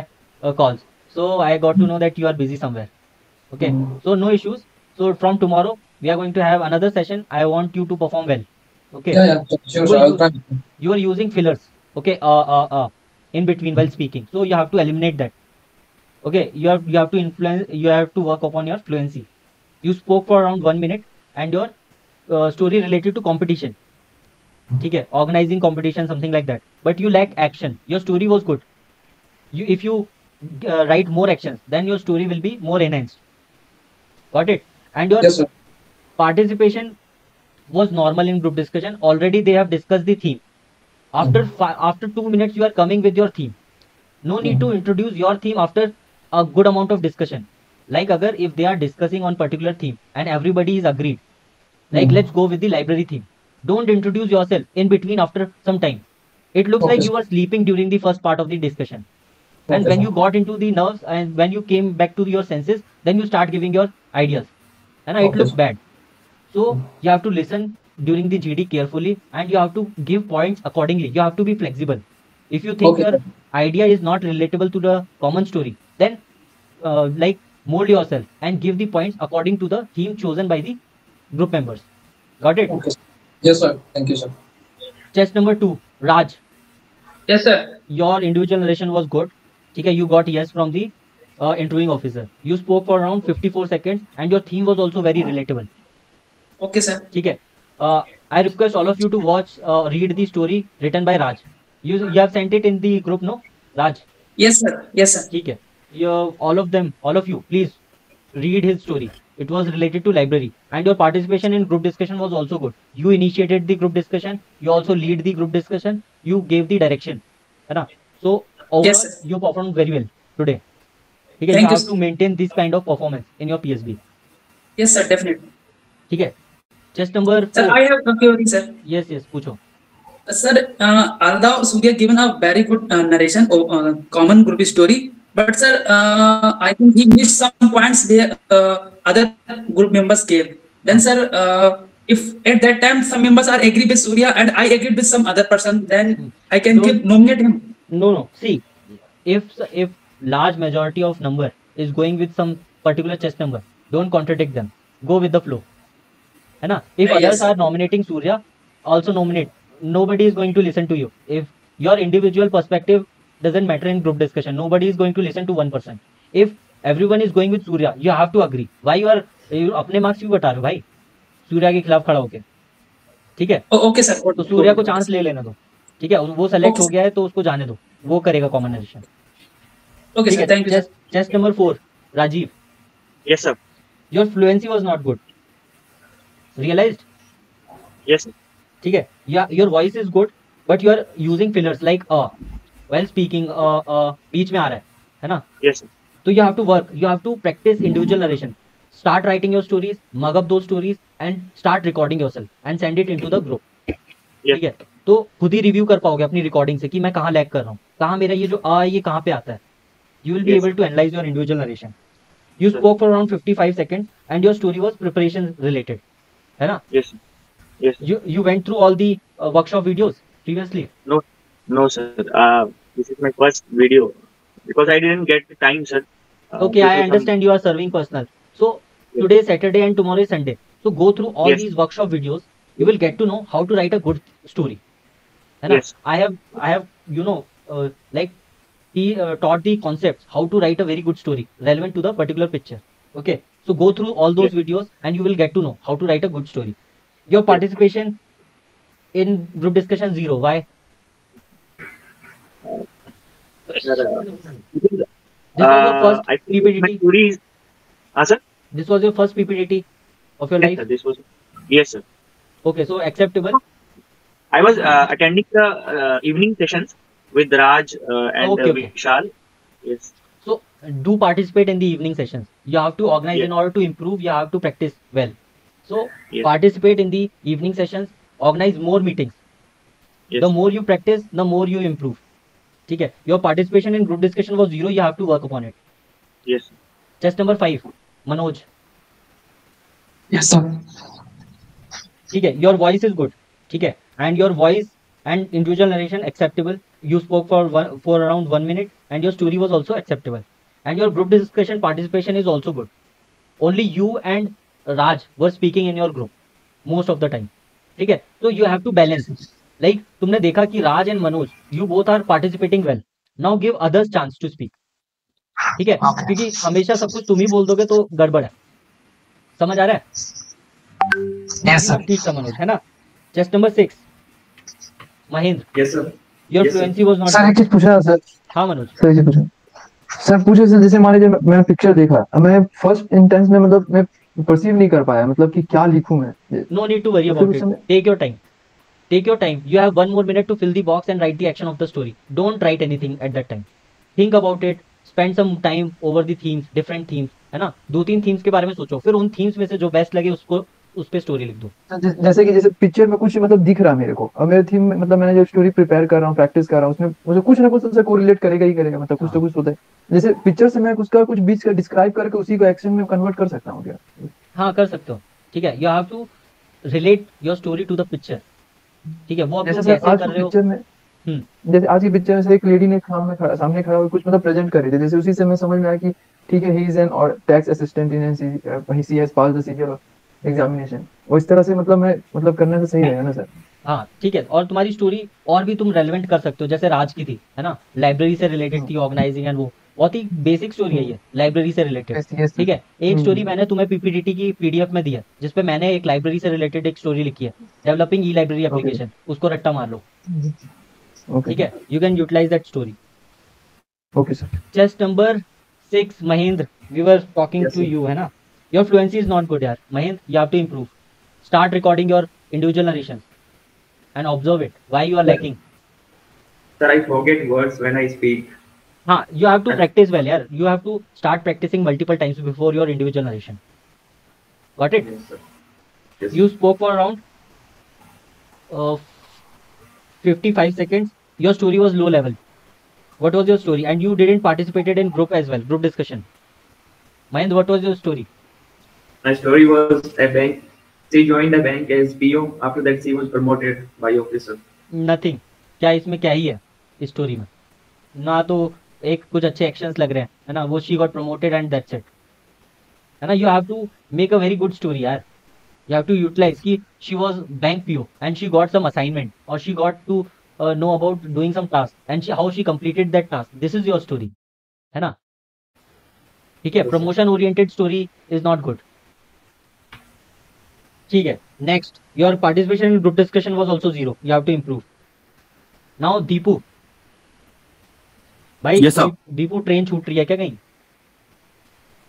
calls. So I got to know that you are busy somewhere. Okay. So no issues. So from tomorrow we are going to have another session. I want you to perform well. Okay. Yeah, sure. I'll try. You are using fillers. Okay. In between while speaking. So you have to eliminate that. Okay. You have to influence. You have to work upon your fluency. You spoke for around 1 minute and your story related to competition. ठीक है, organizing competition, something like that. But you lack action. Your story was good. If you write more actions, then your story will be more enhanced. Got it? And your participation was normal in group discussion. Already they have discussed the theme. After 2 minutes, you are coming with your theme. No need to introduce your theme after a good amount of discussion. Like agar if they are discussing on particular theme and everybody is agreed, like let's go with the library theme, don't introduce yourself in between after some time. It looks like you were sleeping during the first part of the discussion, and when you got into the nerves and when you came back to your senses, then you start giving your ideas, and it looks bad. So you have to listen during the GD carefully, and you have to give points accordingly. You have to be flexible. If you think your idea is not relatable to the common story, then like mold yourself and give the points according to the theme chosen by the group members. Got it? Okay. Yes, sir. Thank you, sir. Chess number 2, Raj. Yes, sir. Your individual narration was good. Okay, you got yes from the interviewing officer. You spoke for around 54 seconds and your theme was also very relatable. Okay, sir. Okay. I request all of you to watch, read the story written by Raj. You have sent it in the group, no, Raj? Yes, sir. Yes, sir. Okay. All of you, please read his story. It was related to library, and your participation in group discussion was also good. You initiated the group discussion. You also lead the group discussion. You gave the direction. So overall, you performed very well today. Okay, you have to maintain this kind of performance in your PSB. Yes, sir. Definitely. Okay. Chess number 4. Sir, I have a query, sir. Yes, pucho. Sir, although Surya given a very good narration of common group story, but sir, I think he missed some points where other group members gave. Then, sir, if at that time some members are agree with Surya and I agreed with some other person, then I can nominate him. No. See, if large majority of number is going with some particular chess number, don't contradict them. Go with the flow. If others are nominating Surya, also nominate. Nobody is going to listen to you. If your individual perspective doesn't matter in group discussion, nobody is going to listen to one person. If everyone is going with Surya, you have to agree. Why you अपने marks क्यों बता रहे हो भाई सूर्या के खिलाफ खड़ा होके? ठीक है? Okay sir. तो सूर्या को चांस ले लेना दो. ठीक है? वो सेलेक्ट हो गया है तो उसको जाने दो. वो करेगा common narration. Okay sir. Thank you. Chess number 4, Rajiv. Yes, sir. Your fluency was not good. Realized? Yes, sir. ठीक है? Yeah, your voice is good, but you are using fillers like while speaking. बीच में आ रहा है ना? Yes, sir. So you have to work. You have to practice individual narration. Start writing your stories, mug up those stories, and start recording yourself and send it into the group. ठीक है? तो खुद ही review कर पाओगे अपनी recording से कि मैं कहाँ लैग कर रहा हूँ, कहाँ मेरा ये जो ये कहाँ पे आता है. You will be able to analyze your individual narration. You spoke for around 55 seconds and your story was preparation related. है ना? Yes. Yes. You went through all the workshop videos previously? No, sir. This is my first video because I didn't get the time, sir. Okay, I understand you are serving personnel. So today is Saturday and tomorrow is Sunday. So go through all these workshop videos. You will get to know how to write a good story. Yes. I have like he taught the concepts how to write a very good story relevant to the particular picture. Okay. So go through all those videos and you will get to know how to write a good story. Your participation in group discussion 0. Why? This was your first PPDT. Sir? This was your first PPDT of your life? Yes, sir. Okay, so acceptable. I was attending the evening sessions with Raj and Vishal. Yes. So do participate in the evening sessions. You have to organize in order to improve. You have to practice well. So participate in the evening sessions. Organize more meetings. The more you practice, the more you improve. Okay. Your participation in group discussion was 0. You have to work upon it. Yes. Chess number 5, Manoj. Yes, sir. Okay. Your voice is good. Okay. And your voice and individual narration acceptable. You spoke for around 1 minute and your story was also acceptable. And your group discussion participation is also good. Only you and Raj were speaking in your group most of the time. Okay. So you have to balance. Like तुमने देखा कि Raj and Manoj, you both are participating well. Now give others chance to speak. ठीक है? क्योंकि हमेशा सब कुछ तुम ही बोल दोगे तो गड़बड़ है. समझ आ रहा है? Yes, sir. ठीक है मनोज, है ना? Chess number 6, Mahendra. Yes, sir. Your fluency was not. Sir एक चीज पूछना सर. हाँ मनोज. सर एक चीज पूछना. सर पूछे सर जैसे मान लीजिए मैंने पिक्चर देखा, मैं फर्स्ट इंटेंस में मतलब मैं परसीव नहीं कर पाया मतलब कि क्या लिखूं मैं. No need to worry about it. Take your time. Take your time. You have 1 more minute to fill the box and write the action of the story. Don't write anything at that time. Think about it. Spend some time over the themes, different themes, है ना? 2-3 themes के बारे में सोचो. फिर उन themes में से जो बेस्ट लगे उसको उस पे स्टोरी लिख दो. जैसे पिक्चर में कुछ मतलब दिख रहा है मेरे को, और मेरे थीम में मतलब मैंने जो स्टोरी प्रिपेयर कर रहा हूँ, प्रैक्टिस कर रहा हूँ, उसमें मुझे कुछ ना कुछ उससे कोरिलेट करेगा ही करेगा, मतलब कुछ तो कुछ होता है. जैसे पिक्चर से मैं उसका कुछ बीच का डिस्क्राइब करके उसी को एक्शन में कन्वर्ट कर सकता हूँ क्या? हाँ कर सकते हो. ठीक है. You have to relate your story to the picture. ठीक है, वो आप जैसे लोग सर कैसे आज कर की रहे हो? पिक्चर में जैसे आज की पिक्चर में से एक लेडी ने सामने खड़ा होकर कुछ मतलब प्रेजेंट कर रही थी, जैसे उसी से मैं समझ में आया कि ठीक है, ही इज एन और tax assistant in an C has pass the CGL examination. वो इस तरह से मतलब मैं मतलब करने से सही रहेगा ना सर? हाँ ठीक है, और तुम्हारी स्टोरी और भी तुम रेलेवेंट कर सकते हो, जैसे राज की थी, है ना, लाइब्रेरी से रिलेटेड थी, ऑर्गेनाइजिंग एंड वो बहुत ही बेसिक स्टोरी है ये, लाइब्रेरी से रिलेटेड। ठीक है, एक स्टोरी मैंने तुम्हें पीपीडीटी की पीडीएफ में दी है, जिसपे मैंने एक लाइब्रेरी से रिलेटेड एक स्टोरी लिखी है, डेवलपिंग ई लाइब्रेरी एप्लीकेशन, उसको रट्टा मार लो। ठीक है, you can utilize that story. Okay sir. Chest number 6, Mahendra, we were talking to you, है ना, your fluency is not good यार Mahendra, you have to improve. Start recording your individual narrations and observe it. Why you are lacking? Sir, I forget words when I speak. हाँ, you have to practice well यार. You have to start practicing multiple times before your individual narration. Got it? Yes, sir. Yes. You spoke for around 55 seconds. Your story was low level. What was your story? And you didn't participated in group as well, group discussion. Mind, what was your story? My story was a bank. She joined the bank as PO. After that, she was promoted by officer. Nothing. क्या इसमें क्या ही है इस story में? ना तो एक कुछ अच्छे एक्शंस लग रहे हैं, है ना, वो she got promoted and that's it, है ना. You have to make a very good story यार. यू हैव टू यूटिलाइज कि she was bank PO and she got some assignment और she got to know about doing some task and how she completed that task. This is your story, है ना. ठीक है, promotion oriented story is not good. ठीक है, next, your participation in group discussion was also 0. You have to improve. Now Deepu भाई. yes, Deepu train छूट रही है क्या कहीं?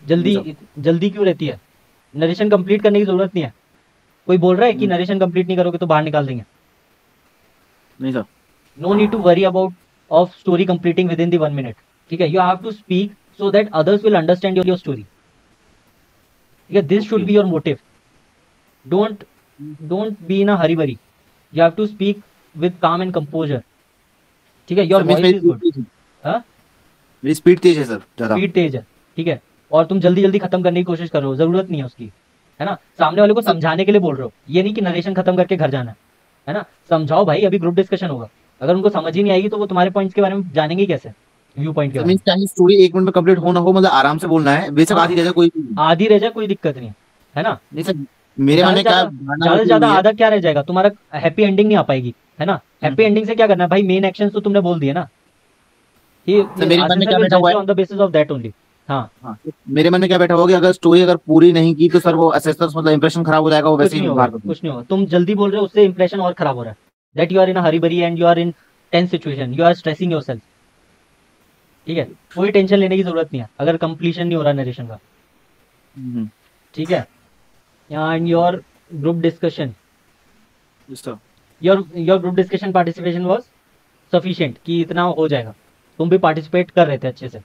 जल्दी क्यों रहती है? नरेशन कंप्लीट करने की जरूरत नहीं है. कोई बोल रहा है कि नरेशन कंप्लीट नहीं करोगे तो बाहर निकाल देंगे? नहीं sir. No need to worry about of story completing within the 1 minute. ठीक है, you have to speak so that others will understand your story. ठीक है, this should be your motive. Don't be in a hurry worry. You have to speak with calm and composure. ठीक है, your voice is good. हाँ, मेरी speed तेज है sir, ज़्यादा speed तेज है. ठीक है, और तुम जल्दी खत्म करने की कोशिश कर रहे हो, जरूरत नहीं है उसकी, है ना. सामने वाले को समझाने के लिए बोल रहे हो, ये नहीं कि नरेशन खत्म करके घर जाना है ना. समझाओ भाई, अभी ग्रुप डिस्कशन होगा. अगर उनको समझ ही नहीं आएगी तो वो तुम्हारे पॉइंट्स के बारे में जानेंगे कैसे, व्यू पॉइंट के बारे में. चाहे स्टोरी 1 मिनट में कंप्लीट हो ना हो, मतलब आराम से बोलना है. बेशक आधी रह जाए, कोई दिक्कत नहीं है ना. नहीं सर, मेरे मन में क्या ज्यादा से ज्यादा आधा क्या रह जाएगा, तुम्हारा हैप्पी एंडिंग नहीं आ पाएगी, है ना. हैप्पी एंडिंग से क्या करना है भाई, मेन एक्शन तो तुमने बोल दिए ना. मेरे मन में क्या बैठा हुआ है, on the basis of that only. हाँ, मेरे मन में क्या बैठा हुआ कि अगर स्टोरी अगर पूरी नहीं की तो सर वो असेसर्स मतलब इंप्रेशन खराब हो जाएगा. वो वैसे ही बाहर कुछ नहीं होगा. तुम जल्दी बोल रहे हो, उससे इंप्रेशन और खराब हो रहा है. That you are in a hurry burry and you are in tense situation, you are stressing yourself. ठीक है, कोई टेंशन लेने की जरूरत नहीं है अगर कंप्लीशन नहीं हो रहा नरेशन का. ठीक है, and your group discussion, your group discussion participation was sufficient कि इतना हो जाएगा. तुम भी पार्टिसिपेट कर रहे थे अच्छे से.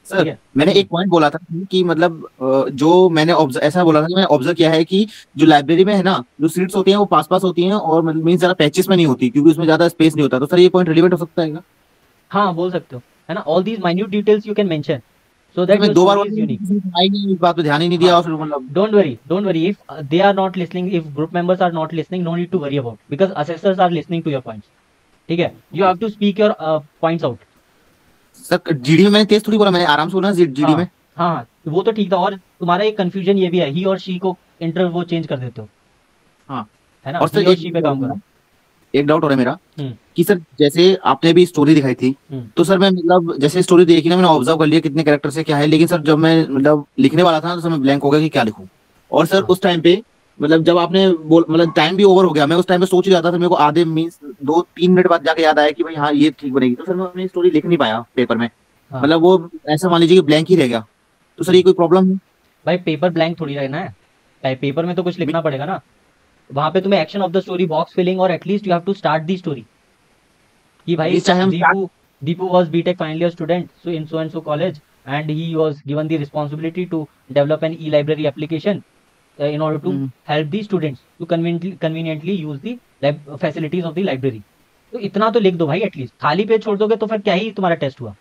सर मैंने एक पॉइंट बोला था कि मतलब जो मैंने ऐसा बोला था कि मैंने ऑब्जर्व किया है कि जो लाइब्रेरी में है ना, जो सीट्स होती हैं वो पास होती हैं और मींस ज्यादा पैचेस में नहीं होती क्योंकि उसमें ज्यादा स्पेस नहीं होता. तो सर ये पॉइंट रिलेवेंट हो सकता है क्या? हाँ, बोल सकते हो, है ना. All these minute details you can mention. So that मैं 2 बार इस बात पे ध्यान ही नहीं दिया. और मतलब don't worry if they are not listening, if group members are not listening, no need to worry about, because assessors are listening to your points. ठीक है, you have to speak your points out. Sir GD में मैंने तेज थोड़ी बोला, मैंने आराम से बोला जीडी में. हाँ, वो तो ठीक था. और तुम्हारा एक कंफ्यूजन ये भी है, ही और शी को इंटर वो चेंज कर देते हो. हाँ, है ना. और सर शी पे काम करो. एक डाउट हो रहा है मेरा कि सर जैसे आपने भी स्टोरी दिखाई थी तो सर मैं मतलब जैसे स्टोरी देखी ना, मैंने ऑब्जर्व कर लिया कितने कैरेक्टर से क्या है, लेकिन सर जब मैं मतलब लिखने वाला था तो सर मैं ब्लैंक हो गया कि क्या लिखूं. और सर उस टाइम पे मतलब जब आपने मतलब टाइम भी ओवर हो गया, मैं उस टाइम पे सोच ही रहा था. फिर मेरे को आधे मींस 2-3 मिनट बाद जाके याद आया कि भाई हाँ ये ठीक बनेगी. तो सर मैं अपनी स्टोरी लिख नहीं पाया पेपर में. मतलब वो ऐसा मान लीजिए कि ब्लैंक ही रह गया. तो सर ये कोई प्रॉब्लम है? भाई पेपर ब्लैंक थोड़ी रहना है, पेपर में तो कुछ लिखना पड़ेगा ना. वहां पे तुम्हें action of the story, box filling, और at least you have to start the story कि भाई Deepu was BTech final year student so in so and so college and he was given the responsibility to develop an e library application in order to help the students to conveniently use the facilities of the library. तो इतना तो लिख दो भाई at least. खाली page छोड़ दोगे तो फिर क्या ही तुम्हारा टेस्ट हुआ.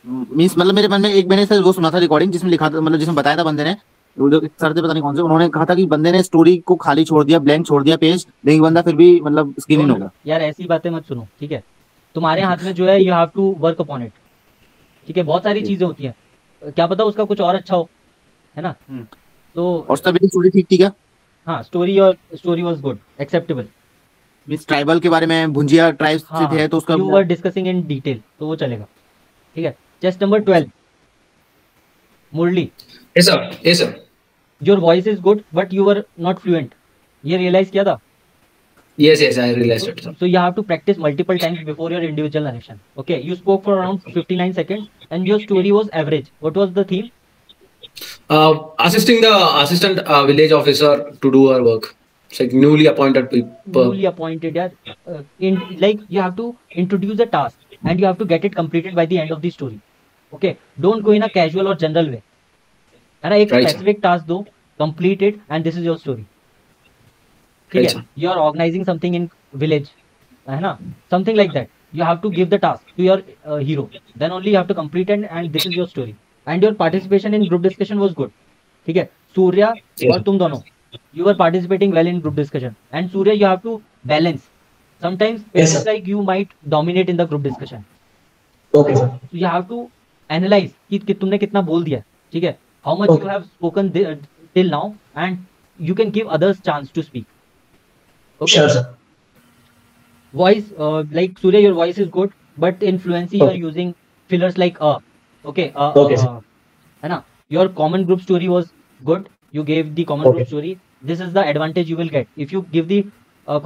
मींस मतलब मेरे मन में एक मैंने सर वो सुना था रिकॉर्डिंग जिसमें लिखा था, मतलब जिसमें बताया था बंदे ने सर थे पता नहीं कौन से, उन्होंने कहा था कि बंदे ने स्टोरी को खाली छोड़ दिया, ब्लैंक छोड़ दिया पेज, लेकिन बंदा फिर भी मतलब स्किन इन होगा। यार ऐसी बातें मत सुनो, ठीक है? तुम्हारे हाथ में जो है, you have to work upon it, ठीक है? बहुत सारी चीजें होती हैं, क्या पता उसका कुछ और अच्छा हो, है ना? तो और स्टोरी ठीक थी क्या? हाँ, story was good, acceptable. Means tribal के बारे में, भुंजिया ट्राइब्स से थे तो उसका you were discussing in detail, तो वो चलेगा, ठीक है? Chest number 12, Murali. Yes sir, yes sir. Your voice is good but you were not fluent, ये रियलाइज किया था? Yes, yes, I realized it, sir. So you have to practice multiple times before your individual narration. Okay, you spoke for around 59 seconds and your story was average. What was the theme? Assisting the assistant village officer to do her work. It's like newly appointed people. Newly appointed, yeah. Like you have to introduce the task and you have to get it completed by the end of the story. Okay, don't go in a casual or general way. And a specific task दो, complete it, and this is your story. ठीक है? You are organizing something in village, है ना? Something like that. You have to give the task to your hero. Then only you have to complete it, and this is your story. And your participation in group discussion was good. ठीक है? सूर्या और तुम दोनों, you were participating well in group discussion. And Surya, you have to balance. Sometimes it is like you might dominate in the group discussion. Okay, sir. So you have to analyze कि तुमने कितना बोल दिया, ठीक है? How much you have spoken till now, and you can give others chance to speak. Okay. Sure, sir. Voice, like Surya, your voice is good, but in fluency you are using fillers like okay, Okay, sir. है ना? Your common group story was good. You gave the common group story. This is the advantage you will get if you give the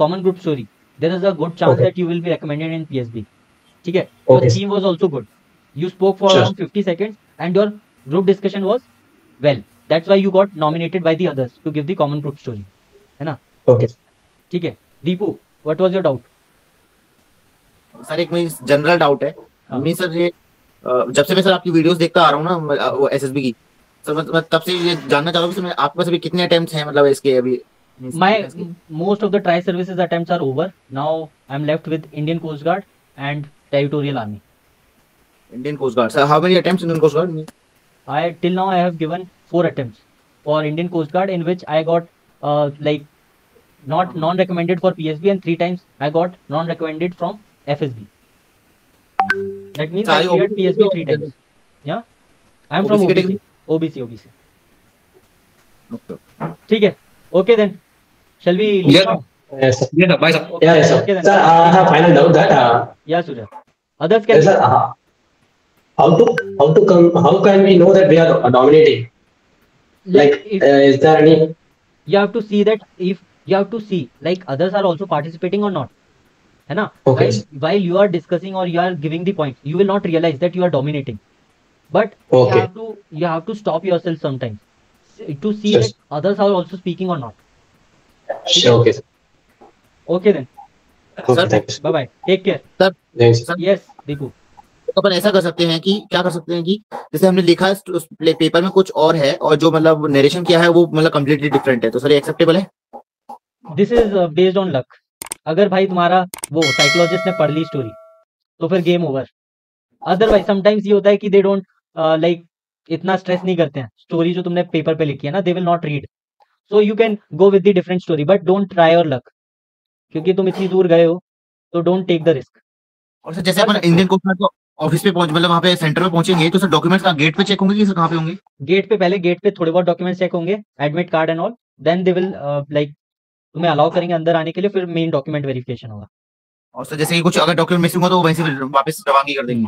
common group story. There is a good chance that you will be recommended in PSB. ठीक है? Your theme was also good. You spoke for around 50 seconds, and your group discussion was well. That's why you got nominated by the others to give the common group story. है ना? Okay. ठीक है? Deepu, what was your doubt? Sir एक मेरी general doubt है। मैं sir ये जब से मैं सर आपकी वीडियोस देखता आ रहा हूँ ना, वो एसएसबी की, सर मैं तब से ये जानना चाह रहा हूँ कि आपके पास अभी कितने अटेम्प्ट्स हैं, मतलब इसके अभी? My most of the tri services attempts are over. Now I'm left with Indian Coast Guard and Territorial Army. Indian Coast Guard. Sir, how many attempts in Indian Coast Guard? Till now I have given 4 attempts for Indian Coast Guard, in which I got like not non-recommended for PSB, and 3 times I got non-recommended from FSB. That means I cleared PSB 3 times. Yeah, I'm from OBC. ठीक है? Okay then, shall we leave now? Yes, sir. Yeah, bye, sir. Okay. Yeah, yes, sir. Okay, then. Sir, I have final doubt that. Yeah, Surya. Others can. Yes, sir. How can we know that we are dominating? Like, is there any? You have to see that if you have to see like others are also participating or not, है ना? Okay. While you are discussing or you are giving the points, you will not realize that you are dominating. But you have to stop yourself sometimes to see that others are also speaking or not. Sure, okay, sir. Okay then. Okay, thanks. Bye bye. Take care. Sir Yes, Deepu. तो अपन ऐसा कर सकते हैं कि क्या कर सकते हैं कि जैसे हमने लिखा है उस पेपर में कुछ और है, और जो मतलब नरेशन किया है वो मतलब कम्प्लीटली डिफरेंट है, तो सर ये एक्सेप्टेबल है? This is based on luck. अगर भाई तुम्हारा वो साइकोलॉजिस्ट ने पढ़ ली स्टोरी तो फिर गेम ओवर। अदरवाइज समटाइम्स ये होता है कि दे डोंट लाइक इतना स्ट्रेस नहीं करते हैं, स्टोरी जो तुमने पेपर पे लिखी है ना, they will not read, so you can go with the different story, but don't try your luck, क्योंकि तुम इतनी दूर गए हो तो डोंट टेक द रिस्क। और सर जैसे अपन इंडियन कोस्ट गार्ड ऑफिस पे मतलब वहाँ पे सेंटर पे पहुंचेंगे तो सर डॉक्यूमेंट्स का गेट पे चेक होंगे कि सर कहाँ पे होंगे? गेट पे पहले गेट पे थोड़े बहुत डॉक्यूमेंट्स चेक होंगे, admit card and all, then they will like तुम्हें अलाउ करेंगे अंदर आने के लिए, फिर मेन डॉक्यूमेंट वेरिफिकेशन होगा। और सर जैसे कि कुछ अगर डॉक्यूमेंट मिसिंग हो तो वहीं से वापस रवानगी कर देंगे।